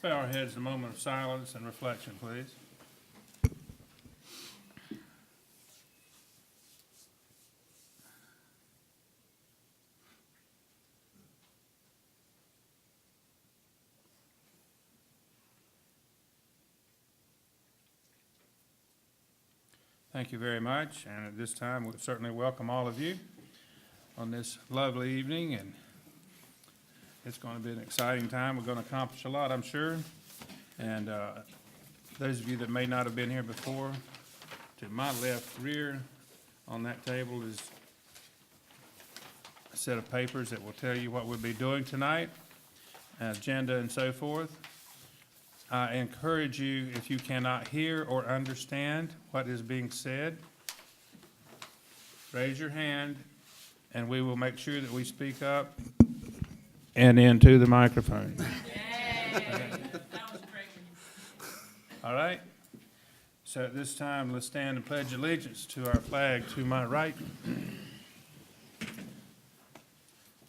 bow our heads in a moment of silence and reflection, please. Thank you very much, and at this time, we certainly welcome all of you on this lovely evening, and it's going to be an exciting time. We're going to accomplish a lot, I'm sure. And those of you that may not have been here before, to my left rear on that table is a set of papers that will tell you what we'll be doing tonight, agenda and so forth. I encourage you, if you cannot hear or understand what is being said, raise your hand, and we will make sure that we speak up and into the microphone. All right? So at this time, let's stand and pledge allegiance to our flag to my right.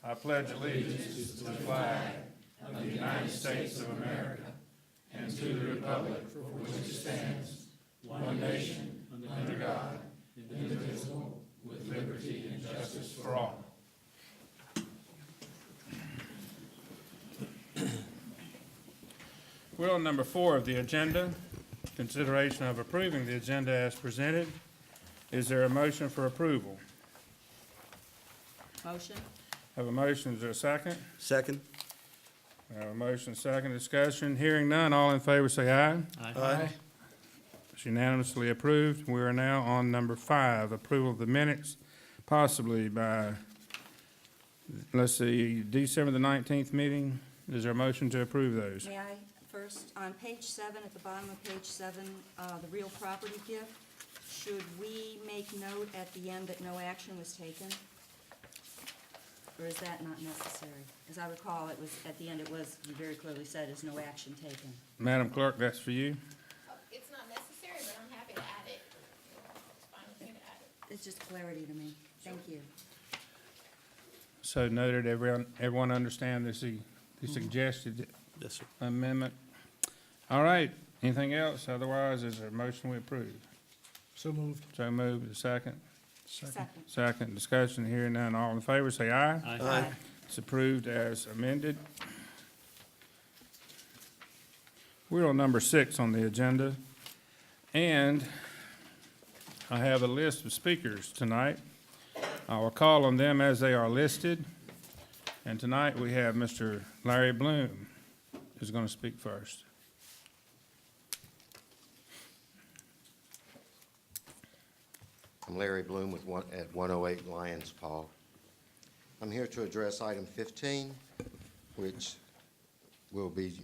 I pledge allegiance to the flag of the United States of America and to the republic for which it stands, one nation, under God, indivisible, with liberty and justice for all. We're on number 4 of the agenda, consideration of approving the agenda as presented. Is there a motion for approval? Motion? Have a motion, is there a second? Second. We have a motion, second discussion. Hearing none, all in favor say aye. Aye. It's unanimously approved. We are now on number 5, approval of the minutes, possibly by, let's see, December the 19th meeting. Is there a motion to approve those? May I first, on page 7, at the bottom of page 7, the real property gift, should we make note at the end that no action was taken? Or is that not necessary? As I recall, it was, at the end, it was, you very clearly said, is no action taken. Madam Clerk, that's for you. It's not necessary, but I'm happy to add it. It's fine with me to add it. It's just clarity to me. Thank you. So noted, everyone understand the suggested Yes, sir. amendment? All right, anything else? Otherwise, is there a motion we approve? So moved. So moved, a second? Second. Second, discussion, hearing none, all in favor, say aye. Aye. It's approved as amended. We're on number 6 on the agenda, and I have a list of speakers tonight. I will call on them as they are listed, and tonight we have Mr. Larry Bloom, who's going to speak first. I'm Larry Bloom with at 108 Lions Paw. I'm here to address item 15, which will be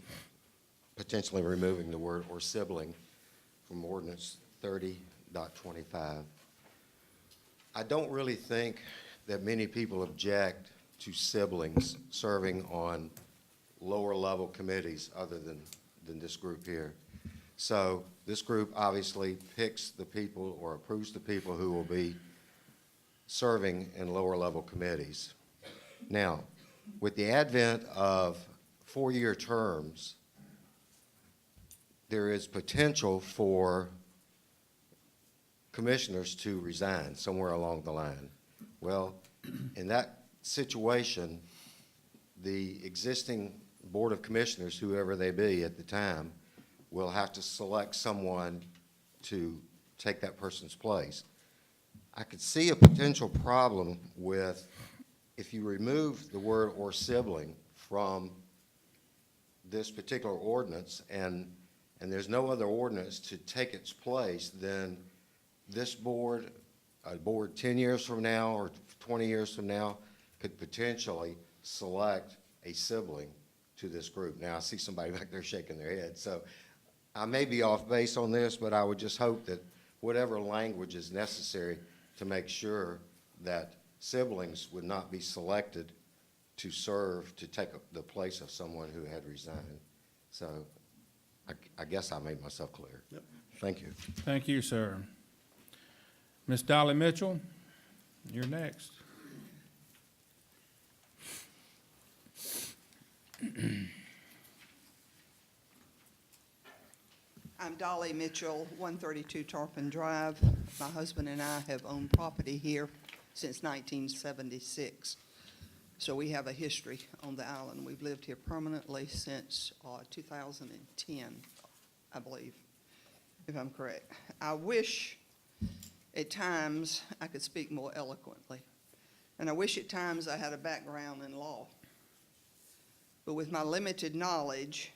potentially removing the word "or sibling" from ordinance 30.25. I don't really think that many people object to siblings serving on lower level committees other than this group here. So this group obviously picks the people or approves the people who will be serving in lower level committees. Now, with the advent of 4-year terms, there is potential for commissioners to resign somewhere along the line. Well, in that situation, the existing Board of Commissioners, whoever they be at the time, will have to select someone to take that person's place. I could see a potential problem with, if you remove the word "or sibling" from this particular ordinance, and there's no other ordinance to take its place, then this board, a board 10 years from now or 20 years from now, could potentially select a sibling to this group. Now, I see somebody back there shaking their head, so I may be off base on this, but I would just hope that whatever language is necessary to make sure that siblings would not be selected to serve, to take the place of someone who had resigned. So I guess I made myself clear. Yep. Thank you. Thank you, sir. Ms. Dolly Mitchell, you're next. Dolly Mitchell, 132 Tarpon Drive. My husband and I have owned property here since 1976. So we have a history on the island. We've lived here permanently since 2010, I believe, if I'm correct. I wish at times I could speak more eloquently, and I wish at times I had a background in law. But with my limited knowledge,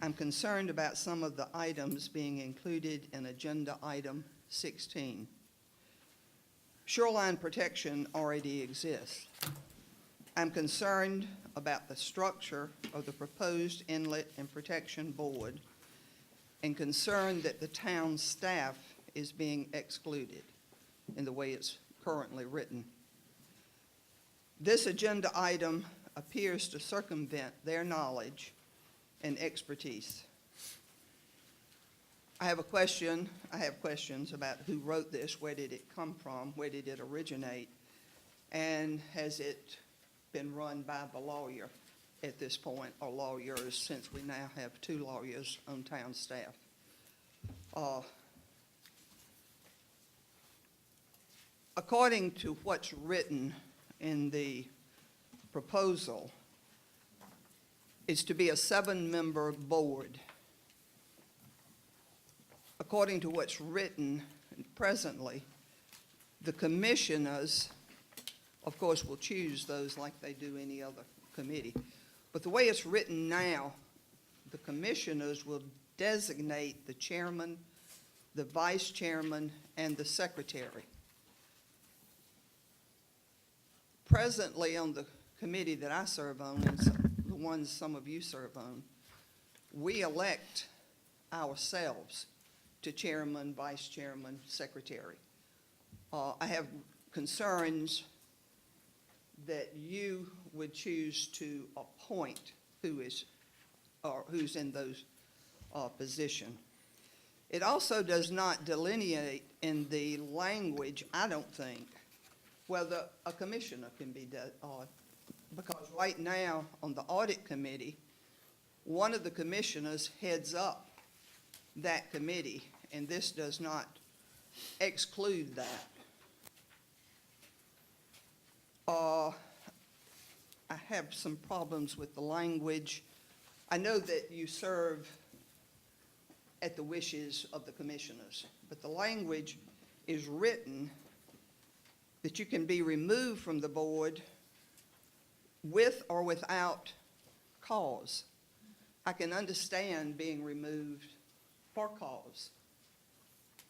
I'm concerned about some of the items being included in Agenda Item 16. Shoreline protection already exists. I'm concerned about the structure of the proposed Inlet and Protection Board and concerned that the town staff is being excluded in the way it's currently written. This agenda item appears to circumvent their knowledge and expertise. I have questions about who wrote this, where did it come from, where did it originate, and has it been run by the lawyer at this point, or lawyers, since we now have 2 lawyers on town staff. According to what's written in the proposal, it's to be a 7-member board. According to what's written presently, the commissioners, of course, will choose those like they do any other committee. But the way it's written now, the commissioners will designate the chairman, the vice chairman, and the secretary. Presently, on the committee that I serve on, and the ones some of you serve on, we elect ourselves to chairman, vice chairman, secretary. I have concerns that you would choose to appoint who's in those position. It also does not delineate in the language, I don't think, whether a commissioner can be because right now on the audit committee, one of the commissioners heads up that committee, and this does not exclude that. I have some problems with the language. I know that you serve at the wishes of the commissioners, but the language is written that you can be removed from the board with or without cause. I can understand being removed for cause,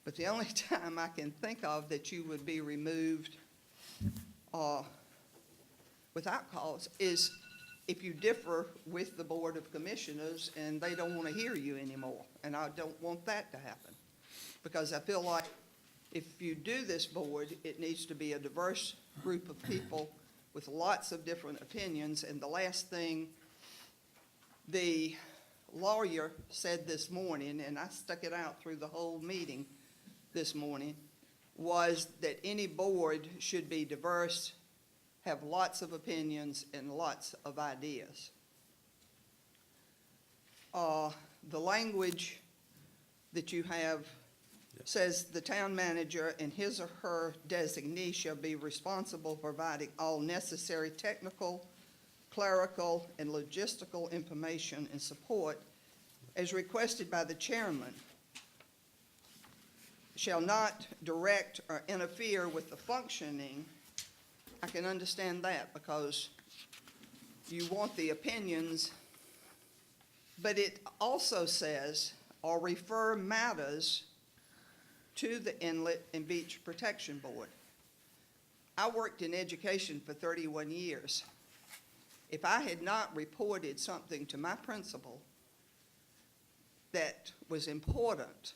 but the only time I can think of that you would be removed without cause is if you differ with the Board of Commissioners and they don't want to hear you anymore. And I don't want that to happen, because I feel like if you do this board, it needs to be a diverse group of people with lots of different opinions. And the last thing the lawyer said this morning, and I stuck it out through the whole meeting this morning, was that any board should be diverse, have lots of opinions and lots of ideas. The language that you have says the town manager and his or her designee shall be responsible for providing all necessary technical, clerical, and logistical information and support as requested by the chairman. Shall not direct or interfere with the functioning. I can understand that because you want the opinions, but it also says, or refer matters to the Inlet and Beach Protection Board. I worked in education for 31 years. If I had not reported something to my principal that was important,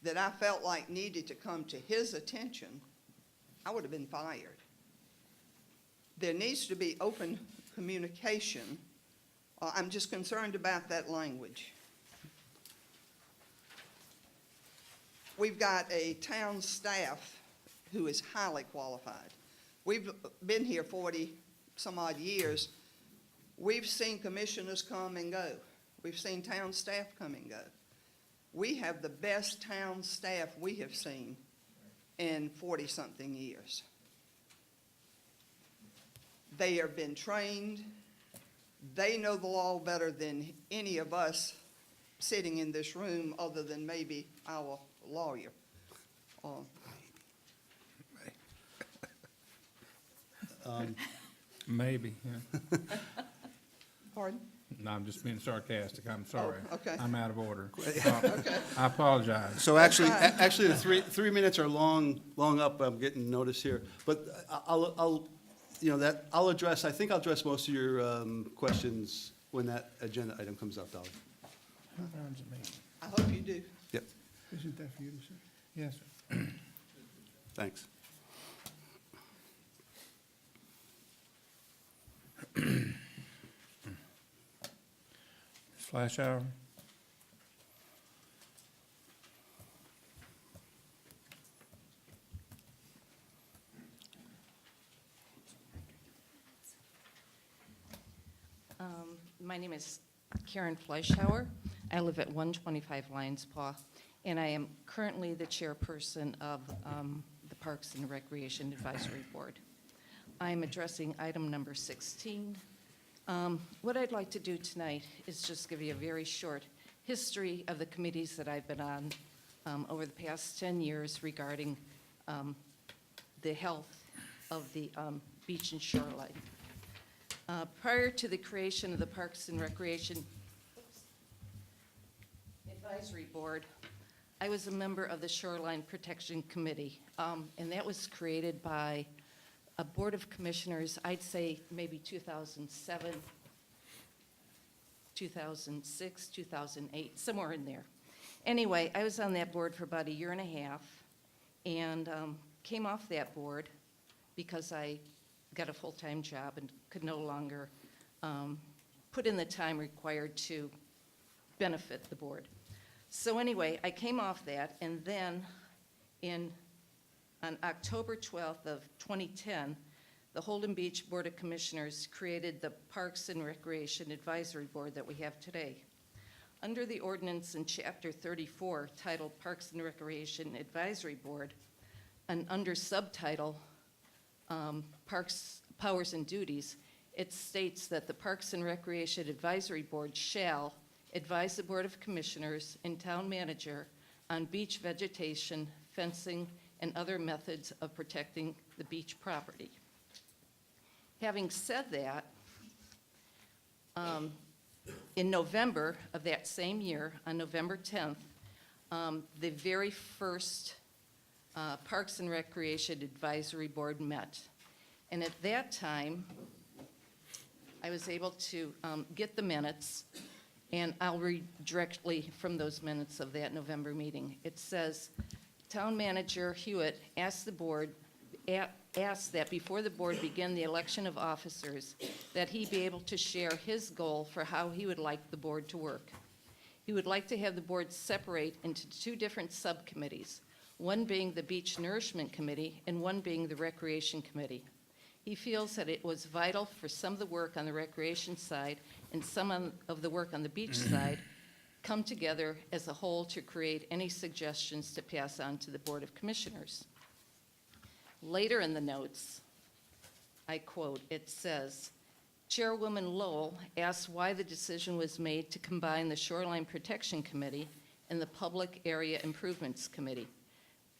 that I felt like needed to come to his attention, I would have been fired. There needs to be open communication. I'm just concerned about that language. We've got a town staff who is highly qualified. We've been here 40 some odd years. We've seen commissioners come and go. We've seen town staff come and go. We have the best town staff we have seen in 40-something years. They have been trained. They know the law better than any of us sitting in this room, other than maybe our lawyer. Maybe, yeah. Pardon? No, I'm just being sarcastic, I'm sorry. okay. I'm out of order. Okay. I apologize. So actually, fine. actually, the three minutes are long up, I'm getting notice here. But I'll, you know, that, I'll address, I think I'll address most of your questions when that agenda item comes up, Dolly. Who runs the meeting? I hope you do. Yep, Isn't that for you to say? Yes, sir. thanks. Flash hour? My name is Karen Fleischhauer. I live at 125 Lions Paw, and I am currently the chairperson of the Parks and Recreation Advisory Board. I'm addressing item number 16. What I'd like to do tonight is just give you a very short history of the committees that I've been on over the past 10 years regarding the health of the beach and shoreline. Prior to the creation of the Parks and Recreation Advisory Board, I was a member of the Shoreline Protection Committee, and that was created by a Board of Commissioners, I'd say maybe 2007, 2006, 2008, somewhere in there. Anyway, I was on that board for about a year and a half, and came off that board because I got a full-time job and could no longer put in the time required to benefit the board. So anyway, I came off that, and then on October 12th of 2010, the Holden Beach Board of Commissioners created the Parks and Recreation Advisory Board that we have today. Under the ordinance in Chapter 34, titled Parks and Recreation Advisory Board, and under subtitle Parks, Powers and Duties, it states that the Parks and Recreation Advisory Board shall advise the Board of Commissioners and Town Manager on beach vegetation, fencing, and other methods of protecting the beach property. Having said that, in November of that same year, on November 10th, the very first Parks and Recreation Advisory Board met. And at that time, I was able to get the minutes, and I'll read directly from those minutes of that November meeting. It says, Town Manager Hewitt asked the board, asked that before the board begin the election of officers, that he be able to share his goal for how he would like the board to work. He would like to have the board separate into two different subcommittees, one being the Beach Nourishment Committee and one being the Recreation Committee. He feels that it was vital for some of the work on the recreation side and some of the work on the beach side come together as a whole to create any suggestions to pass on to the Board of Commissioners. Later in the notes, I quote, it says, Chairwoman Lowell asked why the decision was made to combine the Shoreline Protection Committee and the Public Area Improvements Committee.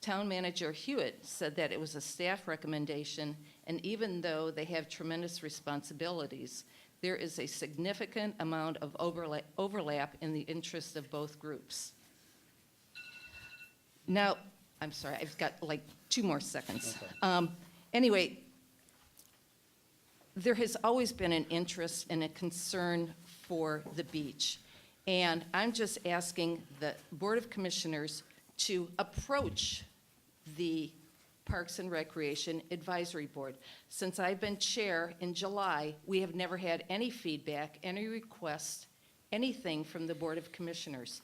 Town Manager Hewitt said that it was a staff recommendation, and even though they have tremendous responsibilities, there is a significant amount of overlap in the interest of both groups. Now, I'm sorry, I've got like 2 more seconds. Okay. Anyway, there has always been an interest and a concern for the beach. And I'm just asking the Board of Commissioners to approach the Parks and Recreation Advisory Board. Since I've been chair in July, we have never had any feedback, any request, anything from the Board of Commissioners.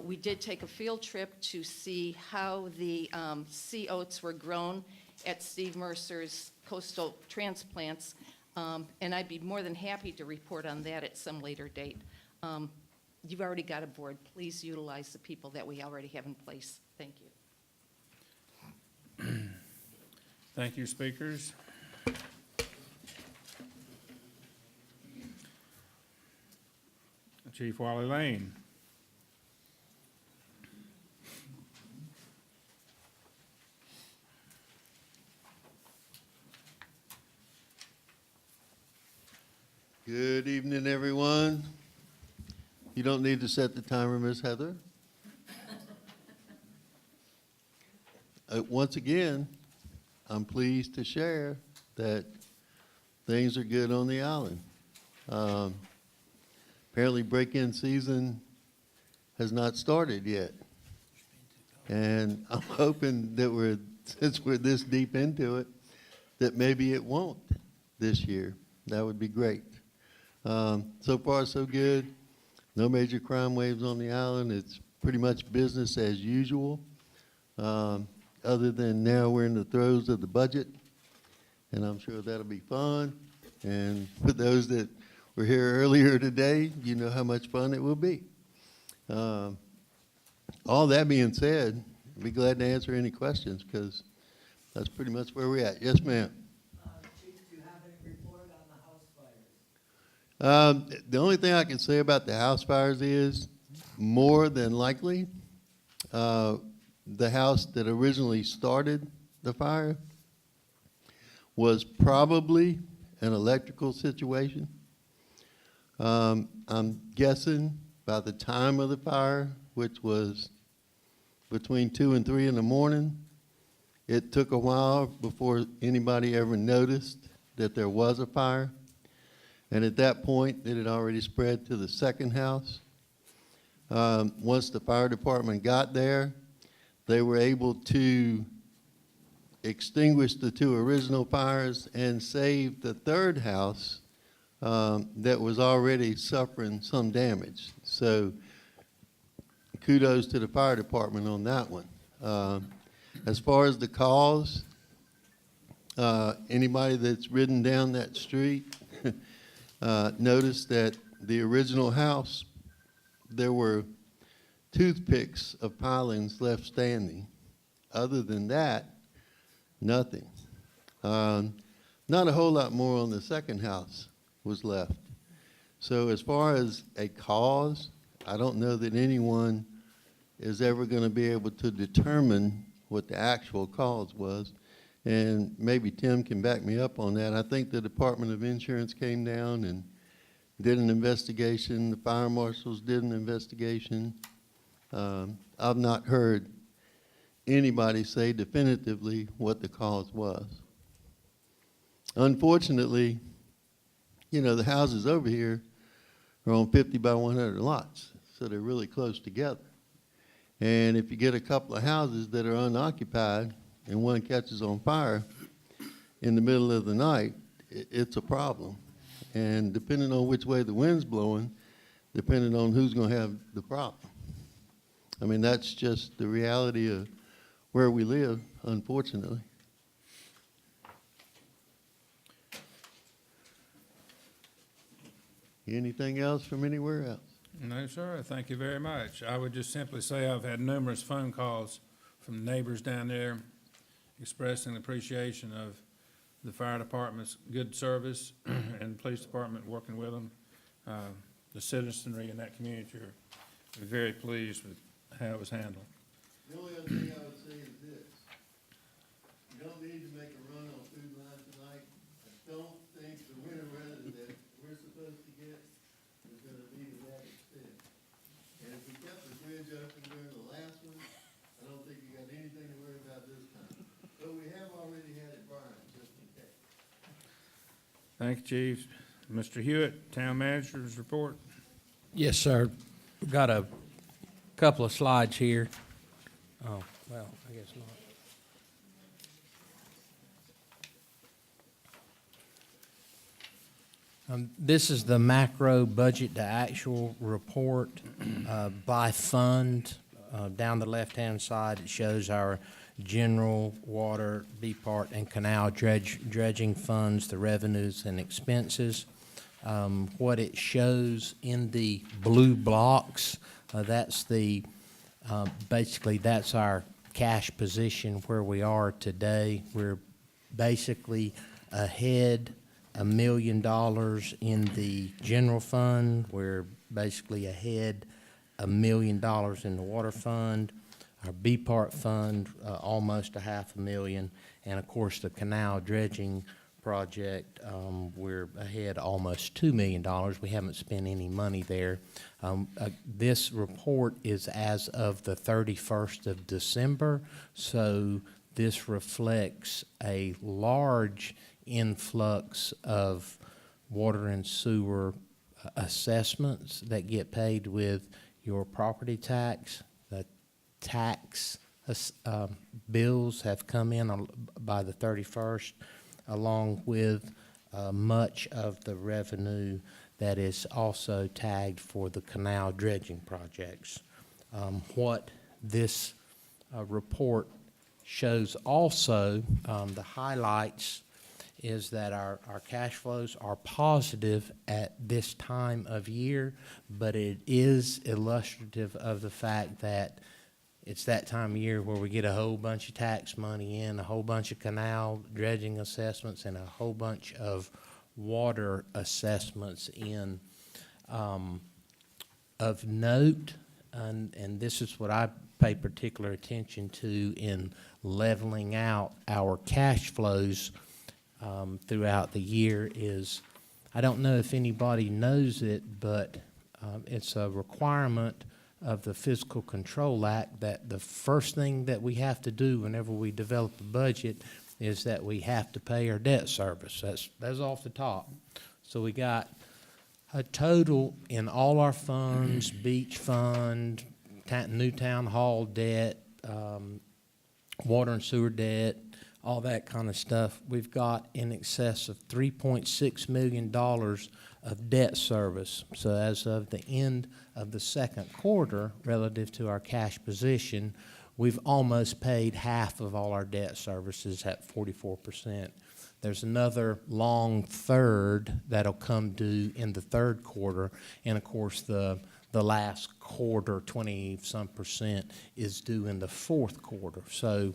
We did take a field trip to see how the sea oats were grown at Steve Mercer's coastal transplants, and I'd be more than happy to report on that at some later date. you've already got a board. Please utilize the people that we already have in place. Thank you. Thank you, speakers. Chief Wally Lane. Good evening, everyone. You don't need to set the timer, Ms. Heather. Once again, I'm pleased to share that things are good on the island. Apparently, break-in season has not started yet. And I'm hoping that since we're this deep into it, that maybe it won't this year. That would be great. So far, so good. No major crime waves on the island. It's pretty much business as usual. Other than now we're in the throes of the budget, and I'm sure that'll be fun. And for those that were here earlier today, you know how much fun it will be. All that being said, I'd be glad to answer any questions because that's pretty much where we're at. Yes, ma'am. Chief, do you have any report on the house fires? The only thing I can say about the house fires is, more than likely, the house that originally started the fire was probably an electrical situation. I'm guessing by the time of the fire, which was between 2 and 3 in the morning, it took a while before anybody ever noticed that there was a fire. And at that point, it had already spread to the second house. Once the fire department got there, they were able to extinguish the 2 original fires and save the third house that was already suffering some damage. So kudos to the fire department on that one. As far as the cause, anybody that's ridden down that street noticed that the original house, there were toothpicks of pilings left standing. Other than that, nothing. Not a whole lot more on the second house was left. So as far as a cause, I don't know that anyone is ever going to be able to determine what the actual cause was. And maybe Tim can back me up on that. I think the Department of Insurance came down and did an investigation. The fire marshals did an investigation. I've not heard anybody say definitively what the cause was. Unfortunately, you know, the houses over here are on 50 by 100 lots, so they're really close together. And if you get a couple of houses that are unoccupied and one catches on fire in the middle of the night, it's a problem. And depending on which way the wind's blowing, depending on who's going to have the problem. I mean, that's just the reality of where we live, unfortunately. Anything else from anywhere else? No, sir. Thank you very much. I would just simply say I've had numerous phone calls from neighbors down there expressing appreciation of the fire department's good service and the police department working with them. The citizenry in that community are very pleased with how it was handled. The only other thing I would say is this. You don't need to make a run on food line tonight. I don't think the winter weather that we're supposed to get is gonna be to that extent. And if we kept the bridge open during the last one, I don't think you got anything to worry about this time. But we have already had it burned, just in case. Thank you, Chief. Mr. Hewitt, Town Manager's report. Yes, sir. We've got a couple of slides here. Oh, well, I guess not. This is the macro budget to actual report by fund. Down the left-hand side, it shows our general, water, B part, and canal dredging funds, the revenues and expenses. What it shows in the blue blocks, that's the, basically, that's our cash position where we are today. We're basically ahead $1 million in the general fund. We're basically ahead $1 million in the water fund. Our B Part fund, almost $500,000. And of course, the canal dredging project, we're ahead almost $2 million. We haven't spent any money there. This report is as of the 31st of December, so this reflects a large influx of water and sewer assessments that get paid with your property tax. The tax bills have come in by the 31st, along with much of the revenue that is also tagged for the canal dredging projects. What this report shows also, the highlights, is that our cash flows are positive at this time of year, but it is illustrative of the fact that it's that time of year where we get a whole bunch of tax money in, a whole bunch of canal dredging assessments, and a whole bunch of water assessments in. Of note, and this is what I pay particular attention to in leveling out our cash flows throughout the year, is, I don't know if anybody knows it, but it's a requirement of the Fiscal Control Act that the first thing that we have to do whenever we develop a budget is that we have to pay our debt service. That's off the top. So we got a total in all our funds, beach fund, new town hall debt, water and sewer debt, all that kind of stuff. We've got in excess of $3.6 million of debt service. So as of the end of the second quarter, relative to our cash position, we've almost paid half of all our debt services at 44%. There's another long third that'll come due in the third quarter, and of course the last quarter, 20-some%, is due in the fourth quarter. So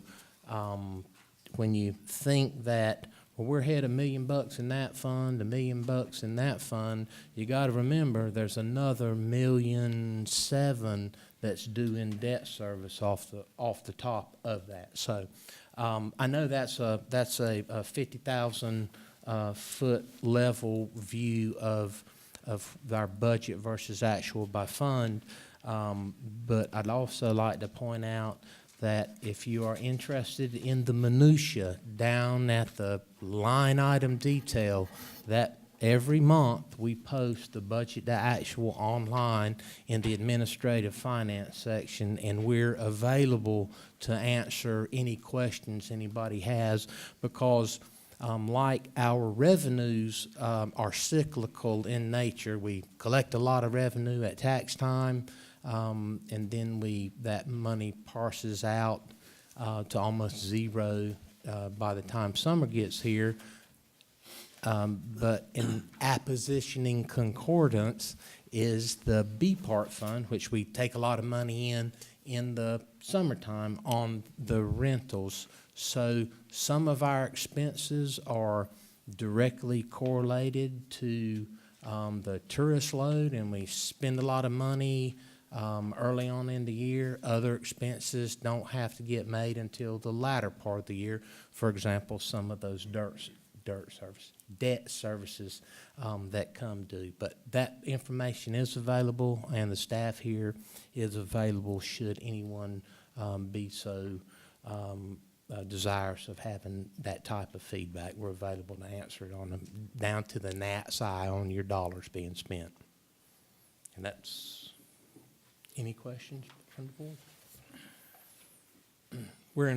when you think that, well, we're ahead $1 million in that fund, $1 million in that fund, you got to remember there's another $1.7 million that's due in debt service off the top of that. So I know that's a 50,000 foot level view of our budget versus actual by fund, but I'd also like to point out that if you are interested in the minutia down at the line item detail, that every month we post the budget to actual online in the administrative finance section, and we're available to answer any questions anybody has, because like our revenues are cyclical in nature. We collect a lot of revenue at tax time, and then that money parses out to almost zero by the time summer gets here. But in appositioning concordance is the B Part Fund, which we take a lot of money in the summertime on the rentals. So some of our expenses are directly correlated to the tourist load, and we spend a lot of money early on in the year. Other expenses don't have to get made until the latter part of the year. For example, some of those debt services that come due. But that information is available, and the staff here is available should anyone be so desirous of having that type of feedback. We're available to answer it down to the gnat's eye on your dollars being spent. And that's, any questions from the board? We're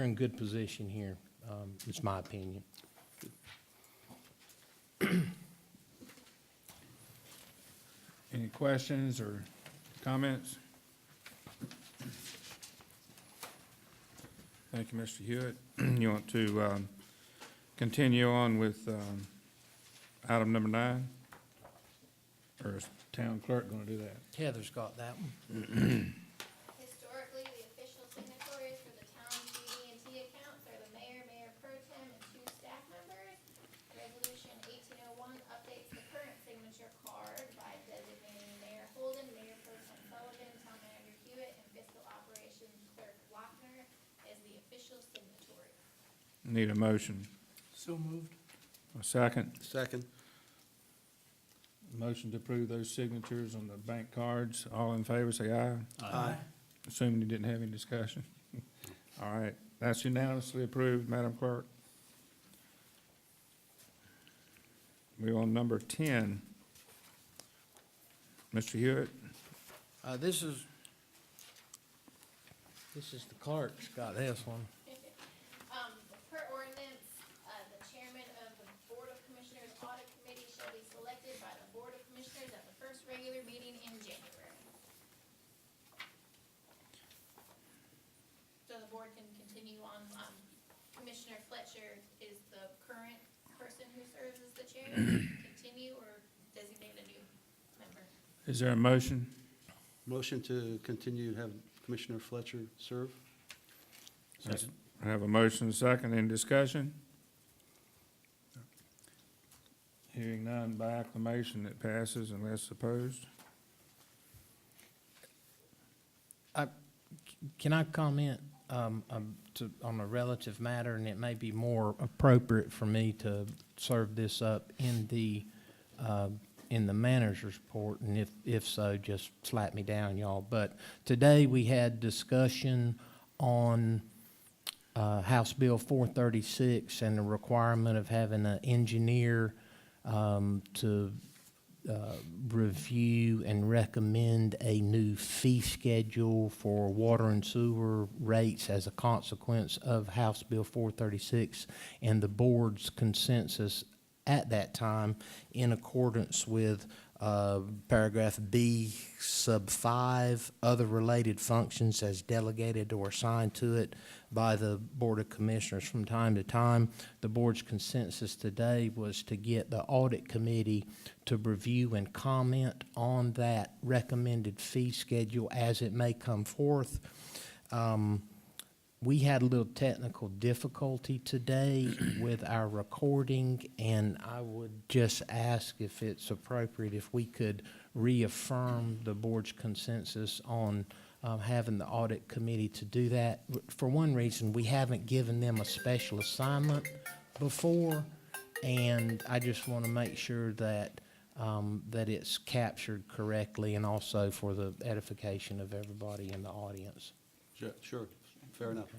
in good position here. It's my opinion. Any questions or comments? Thank you, Mr. Hewitt. You want to continue on with item number 9? town clerk gonna do that? Heather's got that one. Historically, the official signatories for the town's BD&T accounts are the mayor, mayor pro tem, and 2 staff members. Resolution 1801 updates the current signature card by designating Mayor Holden, Mayor pro tem Sullivan, town manager Hewitt, and fiscal operations clerk Wapner as the official signatories. Need a motion. So moved. A second. Second. Motion to approve those signatures on the bank cards. All in favor, say aye. Aye. Assuming you didn't have any discussion. All right, that's unanimously approved, Madam Clerk. We're on number 10. Mr. Hewitt, This is the clerk's got this one. Per ordinance, the chairman of the Board of Commissioners Audit Committee shall be selected by the Board of Commissioners at the first regular meeting in January. So the board can continue on, Commissioner Fletcher is the current person who serves as the chair, continue or designate a new member. is there a motion? Motion to continue to have Commissioner Fletcher serve? I have a motion, and a second, in discussion? Hearing none, by acclamation, it passes unless opposed. Can I comment on a relative matter, and it may be more appropriate for me to serve this up in the manager's report, and if so, just slap me down, y'all. But today, we had discussion on House Bill 436 and the requirement of having an engineer to review and recommend a new fee schedule for water and sewer rates as a consequence of House Bill 436 and the board's consensus at that time in accordance with paragraph B sub 5, other related functions as delegated or assigned to it by the Board of Commissioners from time to time. The board's consensus today was to get the audit committee to review and comment on that recommended fee schedule as it may come forth. We had a little technical difficulty today with our recording, and I would just ask if it's appropriate if we could reaffirm the board's consensus on having the audit committee to do that. For one reason, we haven't given them a special assignment before, and I just want to make sure that that it's captured correctly, and also for the edification of everybody in the audience. Sure, fair enough.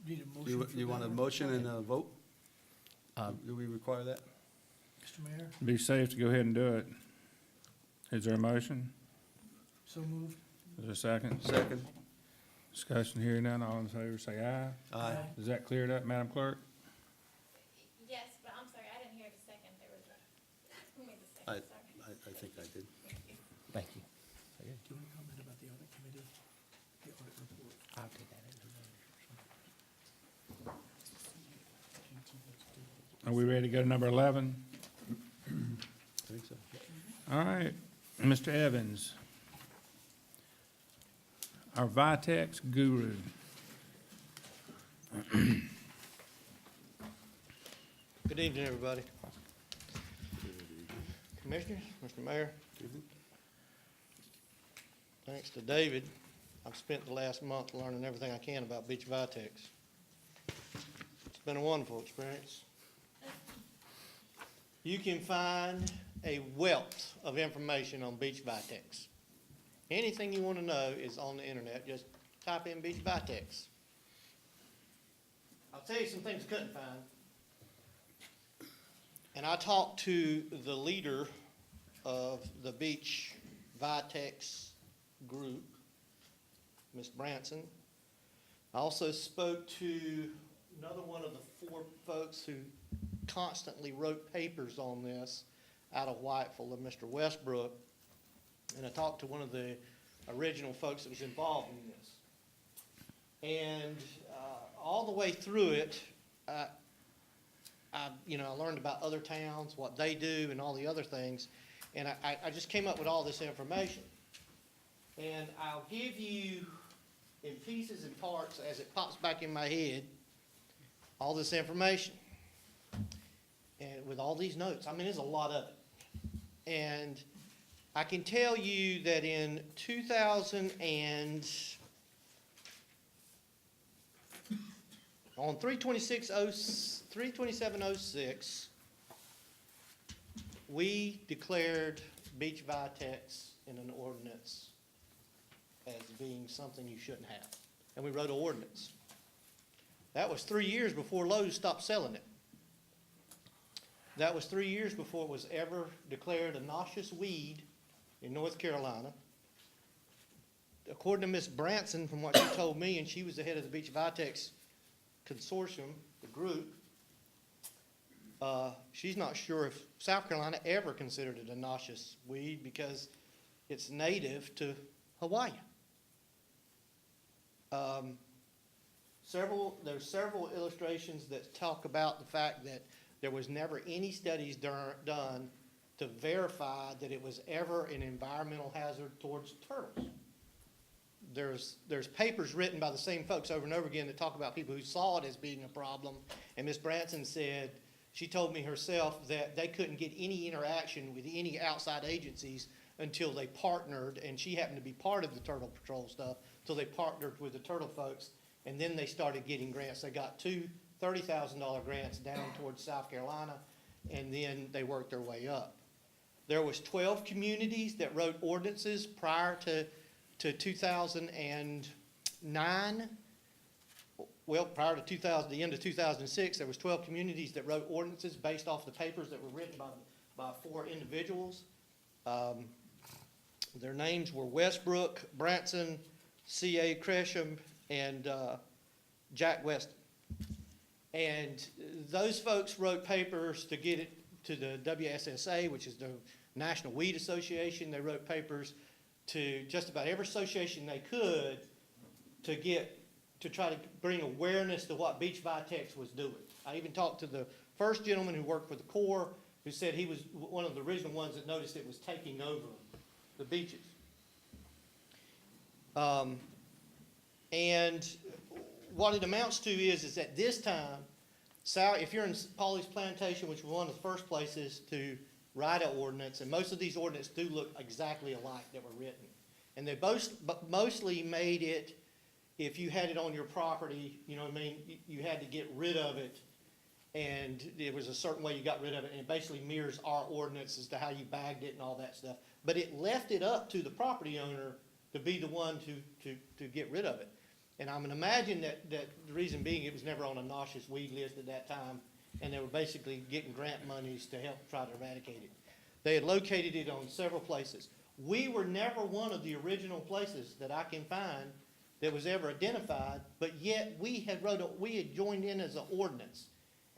Need a Do motion for you want a that? motion and a vote? Um, Do we require that? Mr. Mayor, Be safe to go ahead and do it. Is there a motion? so moved. Is there a second? Second. Discussion here none, all in favor say aye. Aye. Is that cleared up, Madam Clerk? Yes, but I'm sorry, I didn't hear the second, there was a, who made the I, second, sorry. I think I did. Thank you. Do you want to comment about the audit committee, the audit report? I'll take that into Are we ready to go to number 11? I think so. All right, Mr. Evans. Our Vitex guru. Good evening, everybody. Commissioners, Mr. Mayor. Thanks to David, I've spent the last month learning everything I can about Beach Vitex. It's been a wonderful experience. You can find a wealth of information on Beach Vitex. Anything you want to know is on the internet. Just type in Beach Vitex. I'll tell you some things I couldn't find. And I talked to the leader of the Beach Vitex group, Ms. Branson. I also spoke to another one of the 4 folks who constantly wrote papers on this out of Whiteville, of Mr. Westbrook. And I talked to one of the original folks that was involved in this. And all the way through it, I learned about other towns, what they do, and all the other things. And I just came up with all this information. And I'll give you, in pieces and parts, as it pops back in my head, all this information. And with all these notes, I mean, there's a lot of it. And I can tell you that in 32706, we declared beach vitex in an ordinance as being something you shouldn't have. And we wrote an ordinance. That was 3 years before Lowe's stopped selling it. That was 3 years before it was ever declared a noxious weed in North Carolina. According to Ms. Branson, from what she told me, and she was the head of the Beach Vitex Consortium, the group, she's not sure if South Carolina ever considered it a noxious weed because it's native to Hawaii. There's several illustrations that talk about the fact that there was never any studies done to verify that it was ever an environmental hazard towards turtles. There's papers written by the same folks over and over again that talk about people who saw it as being a problem. And Ms. Branson said, she told me herself that they couldn't get any interaction with any outside agencies until they partnered, and she happened to be part of the Turtle Patrol stuff, until they partnered with the turtle folks, and then they started getting grants. They got two $30,000 grants down towards South Carolina, and then they worked their way up. There was 12 communities that wrote ordinances prior to 2009. Well, prior to the end of 2006, there was 12 communities that wrote ordinances based off the papers that were written by 4 individuals. Their names were Westbrook, Branson, C.A. Gresham, and Jack Weston. And those folks wrote papers to get it to the WSSA, which is the National Weed Association. They wrote papers to just about every association they could to try to bring awareness to what Beach Vitex was doing. I even talked to the first gentleman who worked for the Corps, who said he was one of the original ones that noticed it was taking over the beaches. And what it amounts to is at this time, if you're in Pawleys Plantation, which was one of the first places to write an ordinance, and most of these ordinances do look exactly alike that were written. And they mostly made it, if you had it on your property, you know what I mean, you had to get rid of it, and there was a certain way you got rid of it, and it basically mirrors our ordinance as to how you bagged it and all that stuff. But it left it up to the property owner to be the one to get rid of it. And I'm gonna imagine that the reason being it was never on a noxious weed list at that time, and they were basically getting grant monies to help try to eradicate it. They had located it on several places. We were never one of the original places that I can find that was ever identified, but yet we had joined in as an ordinance.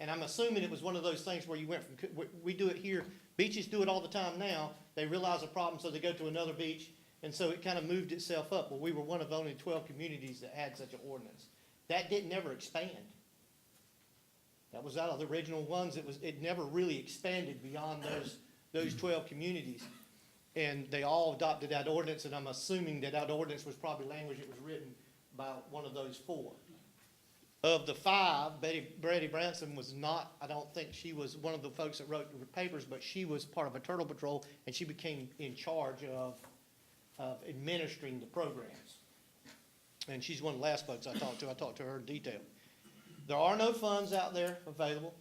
And I'm assuming it was one of those things where you went from, we do it here, beaches do it all the time now. They realize a problem, so they go to another beach. And so it kind of moved itself up. Well, we were one of only 12 communities that had such an ordinance. That didn't ever expand. That was out of the original ones. It never really expanded beyond those 12 communities. And they all adopted that ordinance, and I'm assuming that ordinance was probably language that was written by one of those 4. Of the 5, Brady Branson was not, I don't think she was one of the folks that wrote the papers, but she was part of a Turtle Patrol, and she became in charge of administering the programs. And she's one of the last folks I talked to. I talked to her in detail. There are no funds out there available.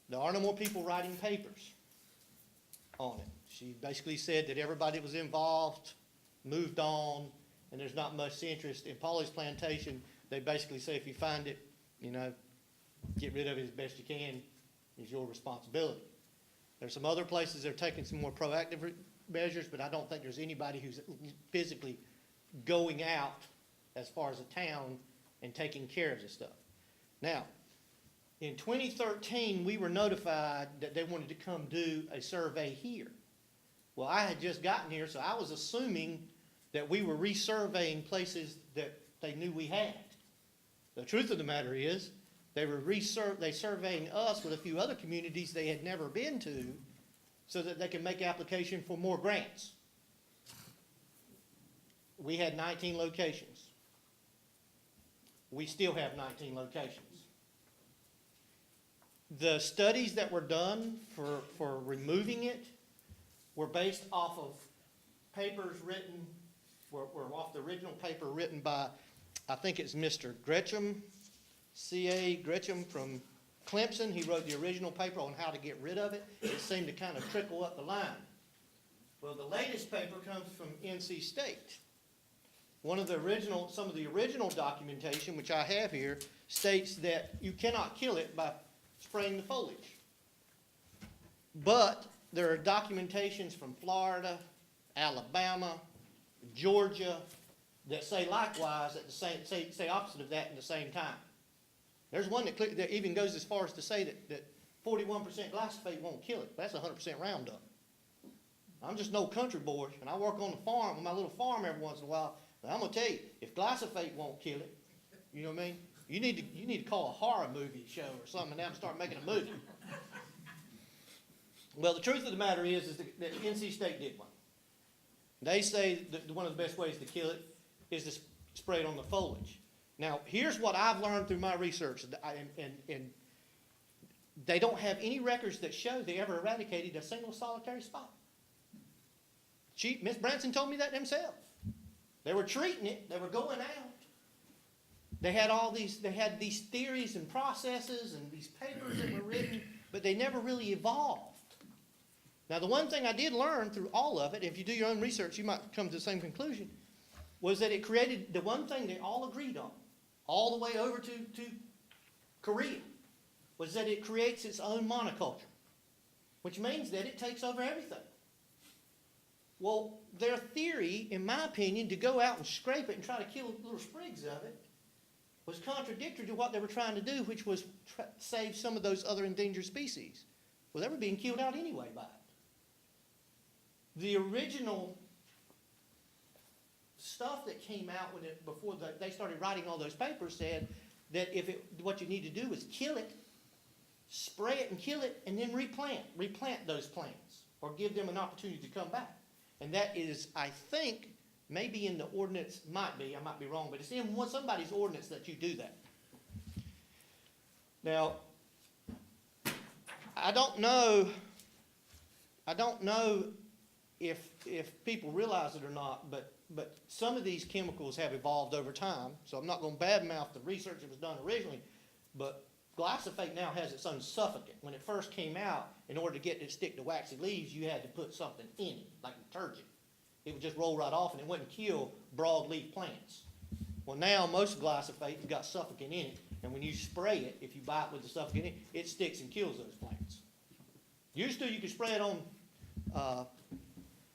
There are no more people writing papers on it. She basically said that everybody that was involved moved on, and there's not much interest. In Pawleys Plantation, they basically say if you find it, get rid of it as best you can. It's your responsibility. There's some other places that are taking some more proactive measures, but I don't think there's anybody who's physically going out as far as a town and taking care of this stuff. Now, in 2013, we were notified that they wanted to come do a survey here. Well, I had just gotten here, so I was assuming that we were resurveying places that they knew we had. The truth of the matter is, they surveying us with a few other communities they had never been to, so that they can make application for more grants. We had 19 locations. We still have 19 locations. The studies that were done for removing it were based off of papers written, were off the original paper written by, I think it's Mr. Gretchen, C.A. Gretchen from Clemson. He wrote the original paper on how to get rid of it. It seemed to kind of trickle up the line. Well, the latest paper comes from NC State. Some of the original documentation, which I have here, states that you cannot kill it by spraying the foliage. But there are documentations from Florida, Alabama, Georgia, that say likewise at the same, say opposite of that at the same time. There's one that even goes as far as to say that 41% glyphosate won't kill it. That's 100% Roundup. I'm just no country boy, and I work on the farm, on my little farm every once in a while. But I'm gonna tell you, if glyphosate won't kill it, you know what I mean? You need to call a horror movie show or something and have them start making a movie. Well, the truth of the matter is that NC State did one. They say that one of the best ways to kill it is to spray it on the foliage. Now, here's what I've learned through my research, and they don't have any records that show they ever eradicated a single solitary spot. Miss Branson told me that themselves. They were treating it, they were going out. They had these theories and processes and these papers that were written, but they never really evolved. Now, the one thing I did learn through all of it, if you do your own research, you might come to the same conclusion, was that it created the one thing they all agreed on, all the way over to Korea, was that it creates its own monoculture, which means that it takes over everything. Well, their theory, in my opinion, to go out and scrape it and try to kill little sprigs of it was contradictory to what they were trying to do, which was save some of those other endangered species. Well, they were being killed out anyway by it. The original stuff that came out before they started writing all those papers said that what you need to do is kill it, spray it and kill it, and then replant those plants, or give them an opportunity to come back. And that is, I think, maybe in the ordinance, I might be wrong, but it's in somebody's ordinance that you do that. Now, I don't know if people realize it or not, but some of these chemicals have evolved over time, so I'm not going to badmouth the research that was done originally, but glyphosate now has its own suffocant. When it first came out, in order to get it to stick to waxy leaves, you had to put something in it, like detergent. It would just roll right off and it wouldn't kill broadleaf plants. Well, now most glyphosate has got suffocant in it, and when you spray it, if you buy it with the suffocant in it, it sticks and kills those plants. Used to, you could spray it on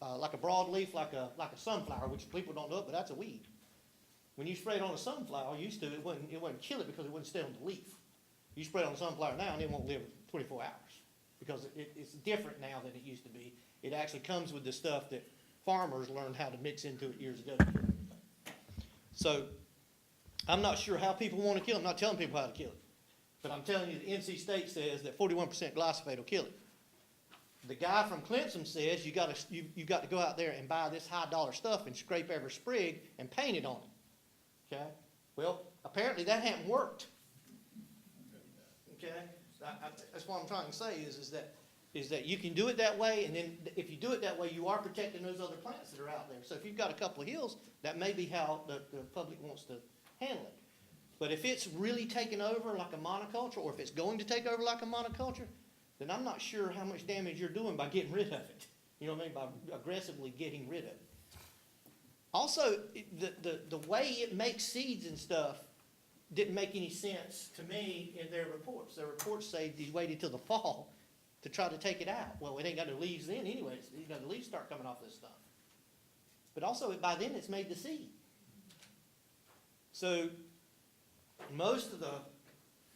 like a broadleaf, like a sunflower, which people don't know, but that's a weed. When you spray it on a sunflower, used to, it wouldn't kill it because it wouldn't stay on the leaf. You spray it on a sunflower now, and it won't live 24 hours because it's different now than it used to be. It actually comes with the stuff that farmers learned how to mix into it years ago. So I'm not sure how people want to kill it. I'm not telling people how to kill it. But I'm telling you, the NC State says that 41% glyphosate will kill it. The guy from Clemson says you got to go out there and buy this high dollar stuff and scrape every sprig and paint it on it. Okay? Well, apparently that hasn't worked. Okay? That's what I'm trying to say is that you can do it that way, and then if you do it that way, you are protecting those other plants that are out there. So if you've got a couple of hills, that may be how the public wants to handle it. But if it's really taken over like a monoculture, or if it's going to take over like a monoculture, then I'm not sure how much damage you're doing by getting rid of it. You know what I mean? By aggressively getting rid of it. Also, the way it makes seeds and stuff didn't make any sense to me in their reports. Their reports say they waited till the fall to try to take it out. Well, it ain't got no leaves then anyways. The leaves start coming off this stuff. But also, by then, it's made the seed. So most of the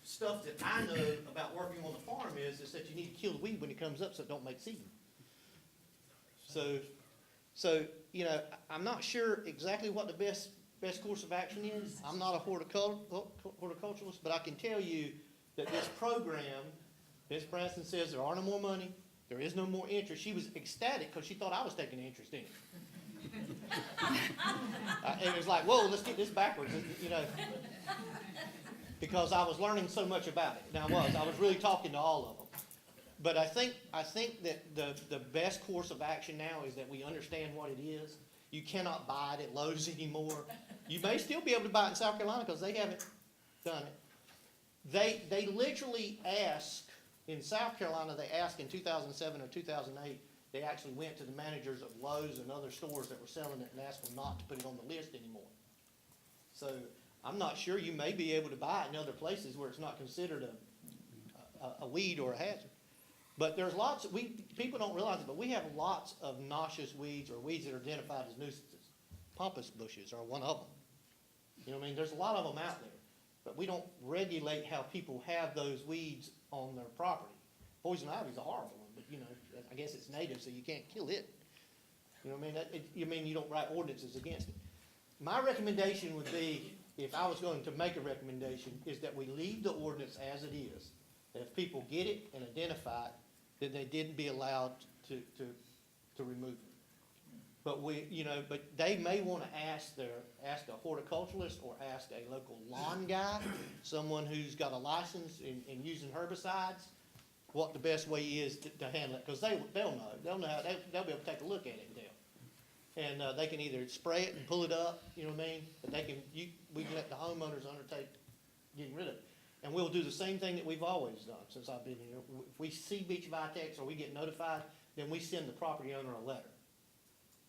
stuff that I know about working on the farm is that you need to kill the weed when it comes up so it don't make seed. So you know, I'm not sure exactly what the best course of action is. I'm not a horticulturalist, but I can tell you that this program, Ms. Branson says there are no more money. There is no more interest. She was ecstatic because she thought I was taking interest in it. It was like, whoa, let's get this backwards, you know. Because I was learning so much about it. And I was really talking to all of them. But I think that the best course of action now is that we understand what it is. You cannot buy it at Lowe's anymore. You may still be able to buy it in South Carolina because they haven't done it. They literally ask, in South Carolina, they asked in 2007 or 2008, they actually went to the managers of Lowe's and other stores that were selling it and asked them not to put it on the list anymore. So I'm not sure, you may be able to buy it in other places where it's not considered a weed or a hazard. But there's lots, people don't realize it, but we have lots of noxious weeds or weeds that are identified as nuisances. Pampas bushes are one of them. You know what I mean? There's a lot of them out there, but we don't regulate how people have those weeds on their property. Poison ivy is a horrible one, but you know, I guess it's native, so you can't kill it. You know what I mean? You mean you don't write ordinances against it. My recommendation would be, if I was going to make a recommendation, is that we leave the ordinance as it is. That if people get it and identify it, then they didn't be allowed to remove it. But but they may want to ask a horticulturalist or ask a local lawn guy, someone who's got a license in using herbicides, what the best way is to handle it, because they'll know. They'll know how, they'll be able to take a look at it and tell. And they can either spray it and pull it up, you know what I mean? But we can let the homeowners undertake getting rid of it. And we'll do the same thing that we've always done since I've been here. If we see beach vitex or we get notified, then we send the property owner a letter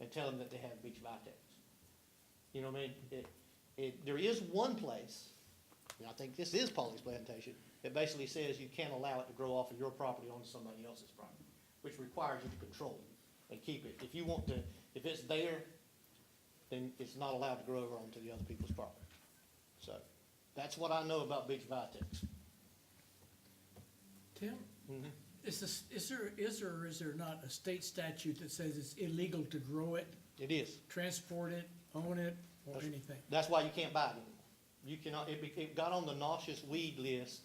and tell them that they have beach vitex. You know what I mean? There is one place, and I think this is Polly's plantation, that basically says you can't allow it to grow off of your property onto somebody else's property, which requires you to control it and keep it. If it's there, then it's not allowed to grow over onto the other people's property. So that's what I know about beach vitex. Tim, is there or is there not a state statute that says it's illegal to grow it, It is. transport it, own it, or anything? That's why you can't buy it anymore. You cannot, it got on the noxious weed list,